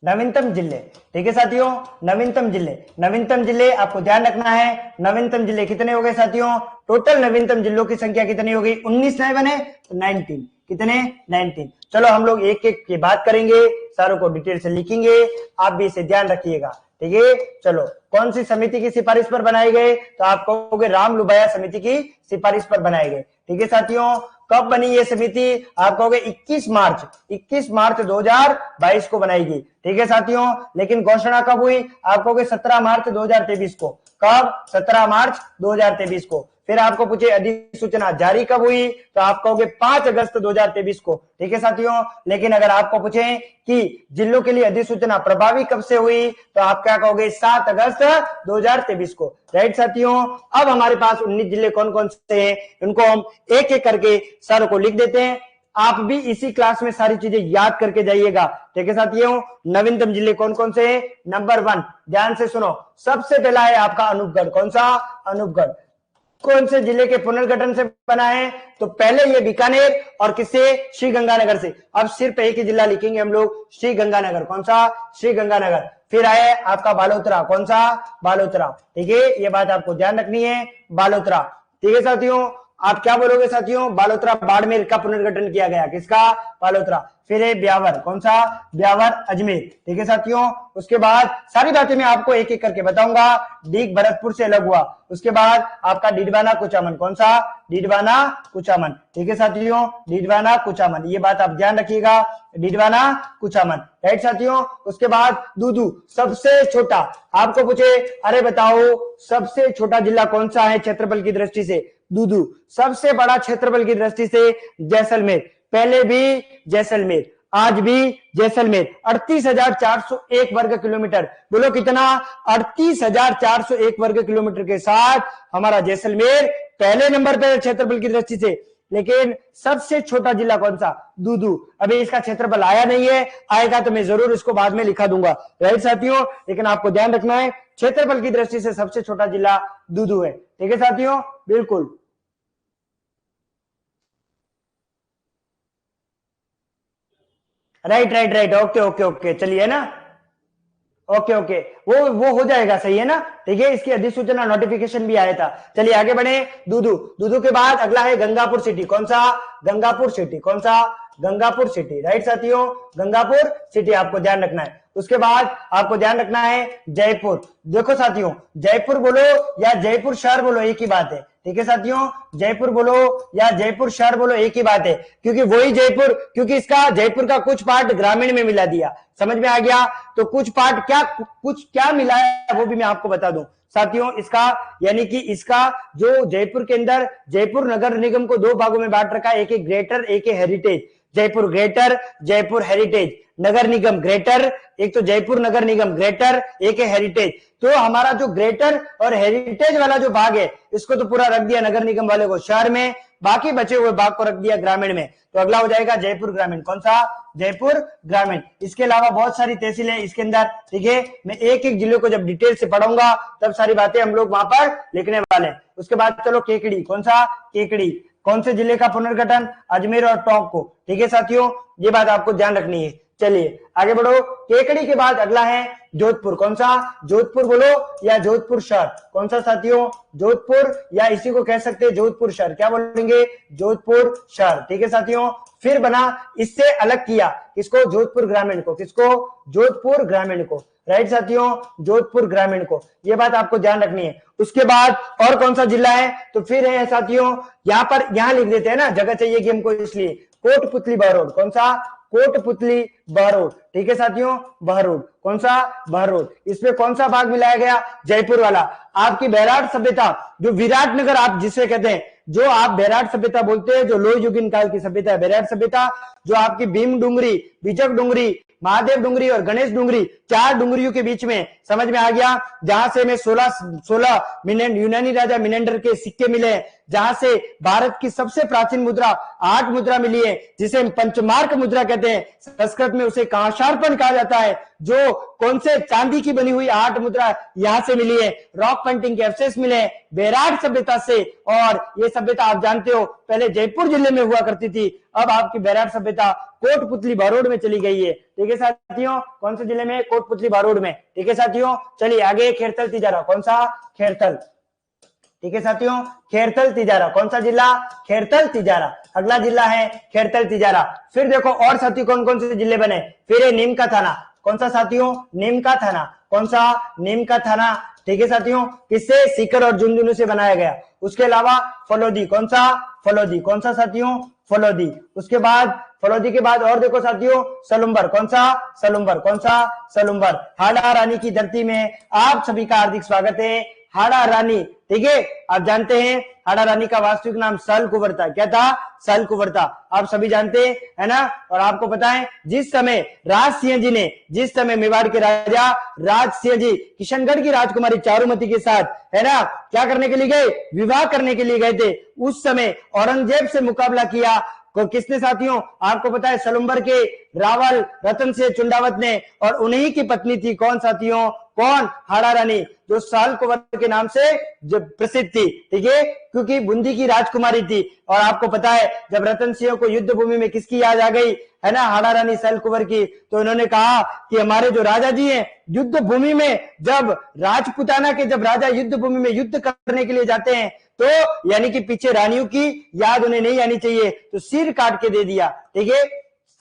नवीनतम जिले, ठीक है साथियों, नवीनतम जिले आपको ध्यान रखना है। नवीनतम जिले कितने हो गए साथियों, टोटल नवीनतम जिलों की संख्या कितनी हो गई, 19 नए बने तो 19, कितने, 19। चलो हम लोग एक एक की बात करेंगे, सारों को डिटेल से लिखेंगे, आप भी इसे ध्यान रखिएगा, ठीक है। चलो कौन सी समिति की सिफारिश पर बनाए गए, तो आप कहोगे राम लुबाया समिति की सिफारिश पर बनाए गए, ठीक है साथियों। कब बनी ये समिति, आप कहोगे 21 मार्च 2022 को बनाएगी, ठीक है साथियों। लेकिन घोषणा कब हुई, आप कहोगे 17 मार्च 2023 को, कब, 17 मार्च 2023 को। फिर आपको पूछे अधिसूचना जारी कब हुई, तो आप कहोगे 5 अगस्त 2023 को, ठीक है साथियों। लेकिन अगर आपको पूछे कि जिलों के लिए अधिसूचना प्रभावी कब से हुई, तो आप क्या कहोगे, 7 अगस्त 2023 को, राइट साथियों। अब हमारे पास 19 जिले कौन कौन से हैं, इनको हम एक एक करके सर को लिख देते हैं, आप भी इसी क्लास में सारी चीजें याद करके जाइएगा, ठीक है साथियों। नवीनतम जिले कौन कौन से हैं, नंबर 1, ध्यान से सुनो, सबसे पहला है आपका अनूपगढ़, कौन सा, अनूपगढ़। कौन से जिले के पुनर्गठन से बना है, तो पहले ये बीकानेर और किससे, श्री गंगानगर से। अब सिर्फ एक ही जिला लिखेंगे हम लोग, श्री गंगानगर, कौन सा, श्री गंगानगर। फिर आए आपका बालोतरा, कौन सा, बालोतरा, ठीक है, ये बात आपको ध्यान रखनी है, बालोतरा, ठीक है साथियों। आप क्या बोलोगे साथियों, बालोतरा बाड़मेर का पुनर्गठन किया गया, किसका, बालोतरा। फिर है ब्यावर, कौन सा, ब्यावर अजमेर, ठीक है साथियों। उसके बाद सारी बातें मैं आपको एक एक करके बताऊंगा। डीग भरतपुर से अलग हुआ, उसके बाद आपका डीडवाना कुचामन, कौन सा, डीडवाना कुचामन, ठीक है साथियों, डीडवाना कुचामन, ये बात आप ध्यान रखिएगा, डीडवाना कुचामन, राइट साथियों। उसके बाद दूदू, सबसे छोटा, आपको पूछे अरे बताओ सबसे छोटा जिला कौन सा है क्षेत्रफल की दृष्टि से, दूदू। सबसे बड़ा क्षेत्रफल की दृष्टि से जैसलमेर, पहले भी जैसलमेर, आज भी जैसलमेर, 38,401 वर्ग किलोमीटर, बोलो कितना, 38,401 वर्ग किलोमीटर के साथ हमारा जैसलमेर पहले नंबर पर क्षेत्रफल की दृष्टि से। लेकिन सबसे छोटा जिला कौन सा, दूदू। अभी इसका क्षेत्रफल आया नहीं है, आएगा तो मैं जरूर इसको बाद में लिखा दूंगा, राइट साथियों। लेकिन आपको ध्यान रखना है क्षेत्रफल की दृष्टि से सबसे छोटा जिला दूदू है, ठीक है साथियों, बिल्कुल। राइट, ओके, चलिए ना, ओके, वो हो जाएगा, सही है ना, ठीक है। इसकी अधिसूचना नोटिफिकेशन भी आया था। चलिए आगे बढ़े, दूदू के बाद अगला है गंगापुर सिटी, कौन सा, गंगापुर सिटी, कौन सा, गंगापुर सिटी, राइट साथियों, गंगापुर सिटी आपको ध्यान रखना है। उसके बाद आपको ध्यान रखना है जयपुर। देखो साथियों, जयपुर बोलो या जयपुर शहर बोलो एक ही बात है, ठीक है साथियों, जयपुर बोलो या जयपुर शहर बोलो एक ही बात है, क्योंकि वही जयपुर, क्योंकि इसका जयपुर का कुछ पार्ट ग्रामीण में मिला दिया, समझ में आ गया। तो कुछ पार्ट क्या मिला है वो भी मैं आपको बता दूं साथियों। इसका यानी कि इसका जो जयपुर के अंदर जयपुर नगर निगम को दो भागों में बांट रखा है, एक है ग्रेटर, एक है heritage. Jaipur greater, Jaipur heritage Nagar Nigam greater, एक तो जयपुर नगर निगम ग्रेटर, एक है हेरिटेज। तो हमारा जो ग्रेटर और हेरिटेज वाला जो भाग है इसको तो पूरा रख दिया नगर निगम वाले को शहर में, बाकी बचे हुए भाग को रख दिया ग्रामीण में। तो अगला हो जाएगा जयपुर ग्रामीण। कौन सा? जयपुर ग्रामीण। इसके अलावा बहुत सारी तहसील है इसके अंदर, ठीक है। मैं एक एक जिले को जब डिटेल से पढ़ाऊंगा तब सारी बातें हम लोग वहां पर लिखने वाले हैं। उसके बाद चलो केकड़ी। कौन सा? केकड़ी। कौन से जिले का पुनर्गठन? अजमेर और टोंक को, ठीक है साथियों, ये बात आपको ध्यान रखनी है। चलिए आगे बढ़ो। केकड़ी के बाद अगला है जोधपुर। कौन सा? जोधपुर बोलो या जोधपुर शहर। कौन सा साथियों? जोधपुर, या इसी को कह सकते हैं जोधपुर शहर। क्या बोलेंगे? जोधपुर शहर, ठीक है साथियों। फिर बना, इससे अलग किया किसको? जोधपुर ग्रामीण को। किसको? जोधपुर ग्रामीण को, राइट साथियों, जोधपुर ग्रामीण को। ये बात आपको ध्यान रखनी है। उसके बाद और कौन सा जिला है? तो फिर है साथियों, यहाँ लिख देते हैं ना, जगह चाहिए कि हमको, इसलिए कोटपुतली बहरोड। कौन सा? कोटपुतली बहरोड, ठीक है साथियों, बहरोड। कौन सा? बहरोड। इसमें कौन सा भाग मिलाया गया? जयपुर वाला। आपकी बैराट सभ्यता, जो विराट नगर आप जिसे कहते हैं, जो आप बैराट सभ्यता बोलते हैं, जो लोह युगीन काल की सभ्यता है बैराट सभ्यता, जो आपकी भीम डुंगरी, बिजक डुंगरी, महादेव डुंगरी और गणेश डुंगरी, चार डुंगरियों के बीच में, समझ में आ गया, जहां से में 16 यूनानी राजा मिनेंडर के सिक्के मिले, जहां से भारत की सबसे प्राचीन मुद्रा 8 मुद्रा मिली है, जिसे हम पंचमार्क मुद्रा कहते हैं, संस्कृत में उसे कांशार्पण कहा जाता है। जो कौन से? चांदी की बनी हुई 8 मुद्रा यहां से मिली है। रॉक पेंटिंग के अवशेष मिले बैराट सभ्यता से, और ये सभ्यता आप जानते हो पहले जयपुर जिले में हुआ करती थी, अब आपकी बैराट सभ्यता कोटपुतली बहरोड में चली गई है, ठीक है साथियों। कौन से जिले में? कोटपुतली बहरोड में, ठीक है साथियों। चलिए आगे, खेरथल तिजारा। कौन सा? खेरथल, ठीक है साथियों, खेरथल तिजारा। कौन सा जिला? खेरथल तिजारा। अगला जिला है खेरथल तिजारा। फिर देखो और साथियों कौन कौन से जिले बने। फिर है नीम का थाना। कौन सा साथियों? नीम का थाना। कौन सा? नीम का थाना, ठीक है साथियों। किससे? सीकर और झुंझुनू से बनाया गया। उसके अलावा फलोदी। कौन सा? फलोदी। कौन सा साथियों? फलोदी। उसके बाद फलोदी के बाद और देखो साथियों, सलुम्बर। कौन सा? सलुम्बर। कौन सा? सलुम्बर। हाड़ा रानी की धरती में आप सभी का हार्दिक स्वागत है। हाड़ा रानी, ठीक है, आप जानते हैं हाड़ा रानी का वास्तविक नाम सल कुंवर था। क्या था? सल कुंवर था, आप सभी जानते हैं, है ना। और आपको पता है जिस समय राज सिंह जी ने, जिस समय मेवाड़ के राजा राज सिंह जी किशनगढ़ की राजकुमारी चारुमती के साथ, है ना, क्या करने के लिए गए? विवाह करने के लिए गए थे। उस समय औरंगजेब से मुकाबला किया को किसने साथियों? आपको पता है सलुम्बर के रावल रतन सिंह चुंडावत ने, और उन्हीं की पत्नी थी कौन साथियों? कौन? हाड़ा रानी, जो साल कुंवर के नाम से जो प्रसिद्ध थी, ठीक है, क्योंकि बूंदी की राजकुमारी थी। और आपको पता है जब रतन सिंह को युद्ध भूमि में किसकी याद आ गई, है ना, हाड़ा रानी सल कुंवर की, तो इन्होंने कहा कि हमारे जो राजा जी हैं युद्ध भूमि में, जब राजपुताना के जब राजा युद्ध भूमि में युद्ध करने के लिए जाते हैं, तो यानी कि पीछे रानियों की याद उन्हें नहीं आनी चाहिए, तो सिर काट के दे दिया, ठीक है।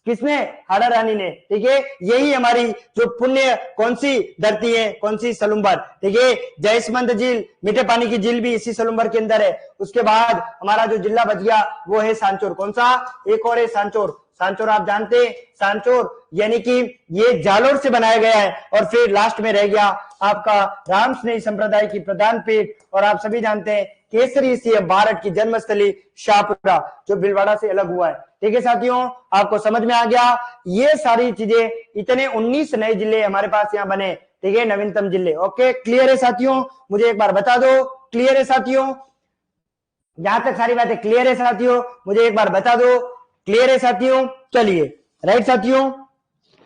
किसने? हाड़ा रानी ने, ठीक है। यही हमारी जो पुण्य कौन सी धरती है? कौन सी? सलुम्बर, ठीक है। जयसमंद झील, मीठे पानी की झील भी इसी सलुम्बर के अंदर है। उसके बाद हमारा जो जिला बच गया वो है सांचौर। कौन सा? एक और है सांचौर। सांचौर आप जानते हैं, सांचौर यानी कि ये जालोर से बनाया गया है। और फिर लास्ट में रह गया आपका राम स्नेही संप्रदाय की प्रधान पीठ, और आप सभी जानते हैं केसरी सिंह भारत की जन्मस्थली शाहपुरा, जो भीलवाड़ा से अलग हुआ है, ठीक है साथियों। आपको समझ में आ गया ये सारी चीजें, इतने 19 नए जिले हमारे पास यहाँ बने, ठीक है, नवीनतम जिले। ओके, क्लियर है साथियों? मुझे एक बार बता दो, क्लियर है साथियों? जहां तक सारी बातें क्लियर है साथियों, मुझे एक बार बता दो, क्लियर है साथियों? चलिए, राइट साथियों,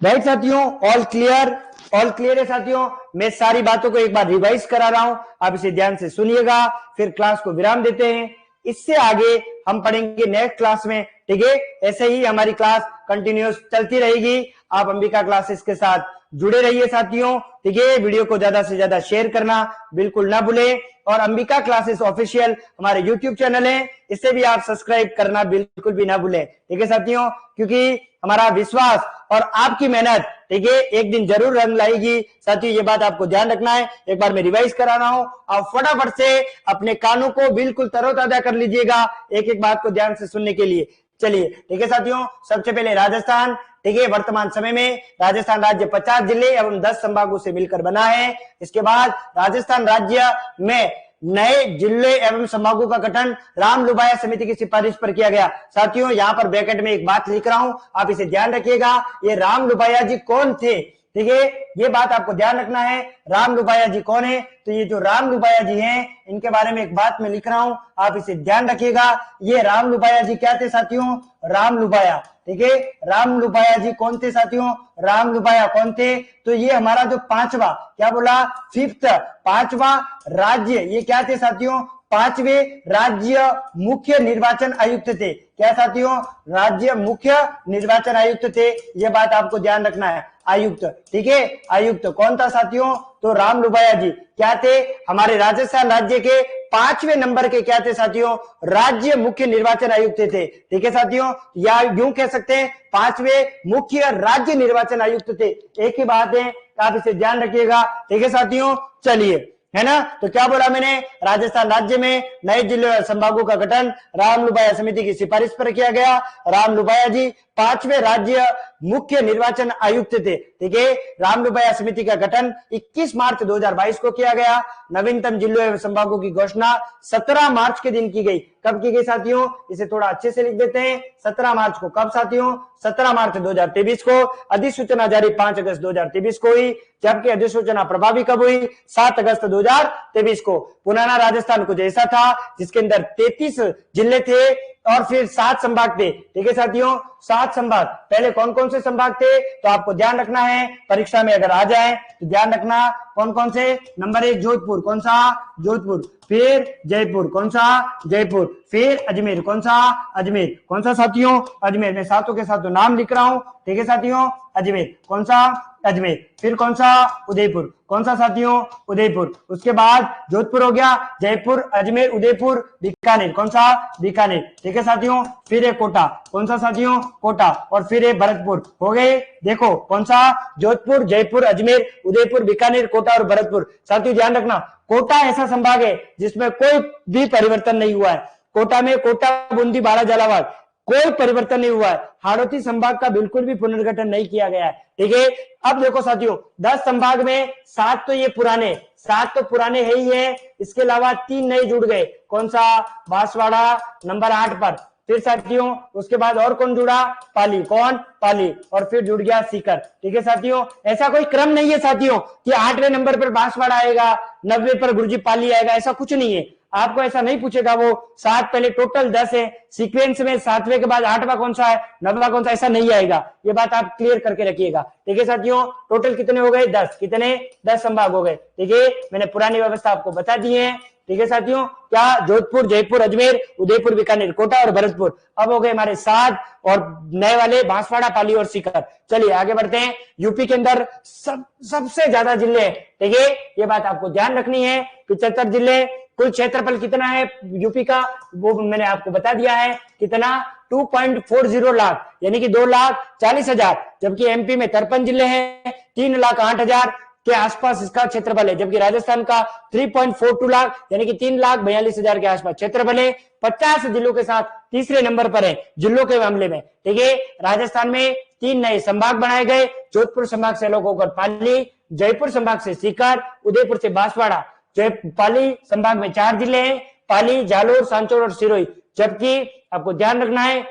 राइट साथियों, ऑल क्लियर, ऑल क्लियर है साथियों। मैं सारी बातों को एक बार रिवाइज करा रहा हूं, आप इसे ध्यान से सुनिएगा, फिर क्लास को विराम देते हैं। इससे आगे हम पढ़ेंगे नेक्स्ट क्लास में, ठीक है। ऐसे ही हमारी क्लास कंटिन्यूस चलती रहेगी, आप अंबिका क्लासेस के साथ जुड़े रहिए साथियों। ठीक है, वीडियो को ज्यादा से ज्यादा शेयर करना बिल्कुल ना भूलें। और अंबिका क्लासेस ऑफिशियल हमारे यूट्यूब चैनल है, इसे भी आप सब्सक्राइब करना बिल्कुल भी ना भूलें। ठीक है साथियों, क्योंकि हमारा विश्वास और आपकी मेहनत, ठीक है, एक दिन जरूर रंग लाएगी साथियों, ये बात आपको ध्यान रखना है। एक बार मैं रिवाइज करा रहा हूं, आप फटाफट से अपने कानों को बिल्कुल तरोताजा कर लीजिएगा एक एक बात को ध्यान से सुनने के लिए। चलिए, ठीक है साथियों, सबसे पहले राजस्थान। ठीक है, वर्तमान समय में राजस्थान राज्य 50 जिले एवं 10 संभागों से मिलकर बना है। इसके बाद राजस्थान राज्य में नए जिले एवं संभागों का गठन राम लुबाया समिति की सिफारिश पर किया गया। साथियों, यहां पर ब्रैकेट में एक बात लिख रहा हूं, आप इसे ध्यान रखिएगा। ये राम लुबाया जी कौन थे? ठीक है, ये बात आपको ध्यान रखना है। राम लुबाया जी कौन है? तो ये जो राम लुबाया जी हैं, इनके बारे में एक बात मैं लिख रहा हूं, आप इसे ध्यान रखिएगा। ये राम लुबाया जी क्या थे साथियों? राम लुबाया। ठीक है, राम लुबाया जी कौन थे साथियों? राम लुबाया कौन थे? तो ये हमारा जो पांचवा, क्या बोला? फिफ्थ, पांचवा राज्य, ये क्या थे साथियों? पांचवे राज्य मुख्य निर्वाचन आयुक्त थे। क्या साथियों? राज्य मुख्य निर्वाचन आयुक्त थे, ये बात आपको ध्यान रखना है। आयुक्त, ठीक है, आयुक्त कौन था साथियों? तो राम लुबाया जी क्या थे? हमारे राजस्थान राज्य के 5वें नंबर के क्या थे साथियों? राज्य मुख्य निर्वाचन आयुक्त थे। ठीक है साथियों, या यूं कह सकते हैं 5वें मुख्य राज्य निर्वाचन आयुक्त थे। एक ही बात है, आप इसे ध्यान रखिएगा। ठीक है साथियों, चलिए, है ना? तो क्या बोला मैंने? राजस्थान राज्य में नए जिले और संभागों का गठन राम लुबाया समिति की सिफारिश पर किया गया। राम लुबाया जी 5वें राज्य मुख्य निर्वाचन आयुक्त थे। ठीक है, राम लुबाया समिति का गठन 21 मार्च 2022 को किया गया। नवीनतम जिलों एवं संभागों की घोषणा 17 मार्च के दिन की गई। कब की गई साथियों? इसे थोड़ा अच्छे से लिख देते हैं। 17 मार्च को। कब साथियों? 17 मार्च 2023 को। अधिसूचना जारी 5 अगस्त 2023 को हुई, जबकि अधिसूचना प्रभावी कब हुई? 7 अगस्त 2023 को। पुराना राजस्थान कुछ ऐसा था जिसके अंदर 33 जिले थे और फिर 7 संभाग थे। ठीक है साथियों, 7 संभाग। पहले कौन कौन से संभाग थे? तो आपको ध्यान रखना है, परीक्षा में अगर आ जाए तो ध्यान रखना कौन कौन से। नंबर 1 जोधपुर, कौन सा? जोधपुर। फिर जयपुर, कौन सा? जयपुर। फिर अजमेर, कौन सा? अजमेर। कौन सा साथियों? अजमेर। मैं सातों के साथ नाम लिख रहा हूं। ठीक है साथियों, अजमेर। कौन सा? अजमेर। फिर कौन सा? उदयपुर। कौन सा साथियों? उदयपुर। उसके बाद जोधपुर हो गया, जयपुर, अजमेर, उदयपुर, बीकानेर। कौन सा? बीकानेर। ठीक है साथियों, फिर है कोटा। कौन सा साथियों? कोटा। और फिर है भरतपुर। हो गए, देखो कौन सा? जोधपुर, जयपुर, अजमेर, उदयपुर, बीकानेर, कोटा और भरतपुर। साथियों ध्यान रखना, कोटा ऐसा संभाग है जिसमें कोई भी परिवर्तन नहीं हुआ है। कोटा में कोटा, बूंदी, बाड़ा, झालावाड़ कोई परिवर्तन नहीं हुआ है। हाड़ौती संभाग का बिल्कुल भी पुनर्गठन नहीं किया गया है। ठीक है, अब देखो साथियों, 10 संभाग में 7 तो ये पुराने, 7 तो पुराने है ही है, इसके अलावा 3 नए जुड़ गए। कौन सा? बांसवाड़ा नंबर 8 पर। फिर साथियों उसके बाद और कौन जुड़ा? पाली। कौन? पाली। और फिर जुड़ गया सीकर। ठीक है साथियों, ऐसा कोई क्रम नहीं है साथियों कि 8वें नंबर पर बांसवाड़ा आएगा, 90 पर गुरुजी पाली आएगा, ऐसा कुछ नहीं है। आपको ऐसा नहीं पूछेगा वो 7, पहले टोटल 10 है, सीक्वेंस में 7वें के बाद 8वां कौन सा है, 9वां कौन सा, ऐसा नहीं आएगा। ये बात आप क्लियर करके रखिएगा। ठीक है साथियों, टोटल कितने हो गए? 10। कितने? 10 संभाग हो गए। ठीक है, मैंने पुरानी व्यवस्था आपको बता दी है। ठीक है साथियों, क्या? जोधपुर, जयपुर, अजमेर, उदयपुर, बीकानेर, कोटा और भरतपुर। अब हो गए हमारे 7 और नए वाले बांसवाड़ा, पाली और सीकर। चलिए आगे बढ़ते हैं। यूपी के अंदर सबसे ज्यादा जिले हैं। ठीक है, ये बात आपको ध्यान रखनी है। 75 जिले। कुल क्षेत्रफल कितना है यूपी का, वो मैंने आपको बता दिया है। कितना? 2.40 लाख, यानी कि 2,40,000। जबकि एमपी में 53 जिले हैं, 3,08,000 के आसपास इसका क्षेत्रफल है। जबकि राजस्थान का 3.42 लाख, यानी कि 3,42,000 के आसपास क्षेत्रफल है। 50 जिलों के साथ तीसरे नंबर पर है जिलों के मामले में। ठीक है, राजस्थान में 3 नए संभाग बनाए गए। जोधपुर संभाग से अलग होकर पाली, जयपुर संभाग से सीकर, उदयपुर से बांसवाड़ा। पाली संभाग में 4 जिले हैं, पाली, जालोर, सांचौर और सिरोही। जबकि आपको ध्यान रखना है,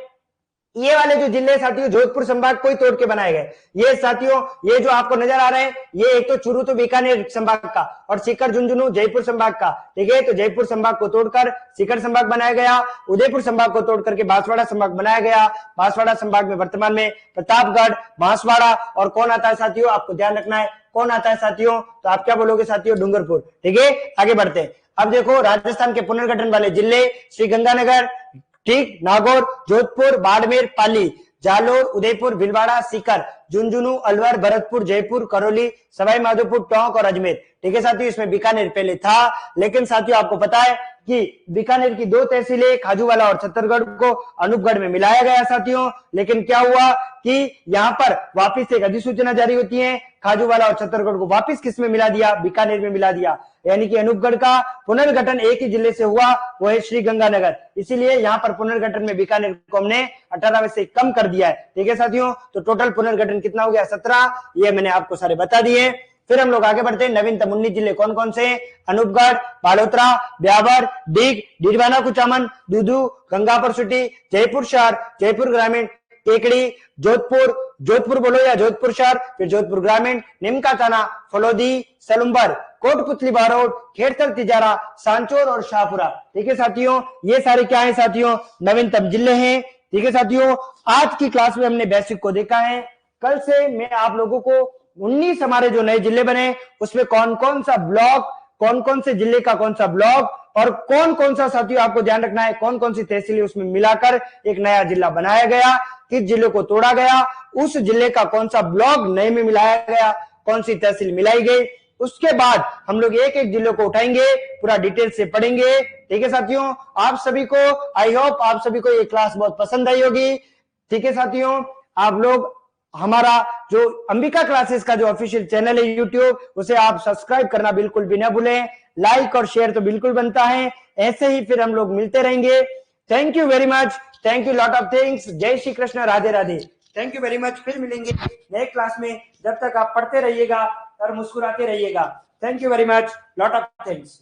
ये वाले जो जिले साथियों जोधपुर संभाग को ही तोड़ के बनाए गए। ये साथियों, ये जो आपको नजर आ रहे हैं, ये एक तो चूरू तो बीकानेर संभाग का और सीकर, झुंझुनू जयपुर संभाग का। ठीक है, तो जयपुर संभाग को तोड़कर सीकर संभाग बनाया गया, उदयपुर संभाग को तोड़ करके बांसवाड़ा संभाग बनाया गया। बांसवाड़ा संभाग में वर्तमान में प्रतापगढ़, बांसवाड़ा और कौन आता है साथियों, आपको ध्यान रखना है कौन आता है साथियों, तो आप क्या बोलोगे साथियों? डूंगरपुर। ठीक है, आगे बढ़ते हैं। अब देखो राजस्थान के पुनर्गठन वाले जिले, श्री गंगानगर, ठीक, नागौर, जोधपुर, बाड़मेर, पाली, जालोर, उदयपुर, भीलवाड़ा, सीकर। झुंझुनू, अलवर, भरतपुर, जयपुर, करौली, सवाई माधोपुर, टोंक और अजमेर। ठीक है साथियों, इसमें बीकानेर पहले था, लेकिन साथियों आपको पता है कि बीकानेर की 2 तहसीलें खाजूवाला और छत्तरगढ़ को अनूपगढ़ में मिलाया गया साथियों। लेकिन क्या हुआ कि यहां पर वापिस एक अधिसूचना जारी होती है, खाजूवाला और छत्तरगढ़ को वापिस किस में मिला दिया, बीकानेर में मिला दिया। यानी कि अनूपगढ़ का पुनर्गठन एक ही जिले से हुआ, वो है श्रीगंगानगर। इसीलिए यहां पर पुनर्गठन में बीकानेर को हमने 18 से कम कर दिया है। ठीक है साथियों, तो टोटल पुनर्गठन कितना हो गया, 17। ये मैंने आपको सारे बता दिए। फिर हम लोग आगे बढ़ते हैं। नवीनतम 19 जिले कौन कौन से, अनूपगढ़, बालोतरा, ब्यावर, डीग, डीडवाना कुचामन, दूदू, गंगापुरसुटी, जयपुर शहर, जयपुर ग्रामीण, टेकड़ी, जोधपुर, जोधपुर बोलो या जोधपुर शहर, फिर जोधपुर ग्रामीण, निमकाताना, फलोदी, सलुम्बर, कोटपुतली बारोड, खेड़तल तिजारा, सांचौर और शाहपुरा। ठीक है साथियों, ये सारे क्या है साथियों, नवीनतम जिले हैं। ठीक है साथियों, आज की क्लास में हमने बेसिक को देखा है। कल से मैं आप लोगों को 19 हमारे जो नए जिले बने उसमें कौन कौन सा ब्लॉक, कौन कौन से जिले का कौन सा ब्लॉक और कौन कौन सा साथियों आपको ध्यान रखना है, कौन कौन सी तहसीलें उसमें मिलाकर एक नया जिला बनाया गया, किस जिले को तोड़ा गया, उस जिले का कौन सा ब्लॉक नए में मिलाया गया, कौन सी तहसील मिलाई गई। उसके बाद हम लोग एक एक जिले को उठाएंगे, पूरा डिटेल से पढ़ेंगे। ठीक है साथियों, आप सभी को आई होप आप सभी को ये क्लास बहुत पसंद आई होगी। ठीक है साथियों, आप लोग हमारा जो अंबिका क्लासेस का जो ऑफिशियल चैनल है यूट्यूब, उसे आप सब्सक्राइब करना बिल्कुल भी ना भूलें, लाइक और शेयर तो बिल्कुल बनता है। ऐसे ही फिर हम लोग मिलते रहेंगे। Thank you very much, thank you lot of things. जय Shri Krishna, Radhe Radhe. Thank you very much. फिर मिलेंगे नए क्लास में, जब तक आप पढ़ते रहिएगा और मुस्कुराते रहिएगा। Thank you very much, lot of things.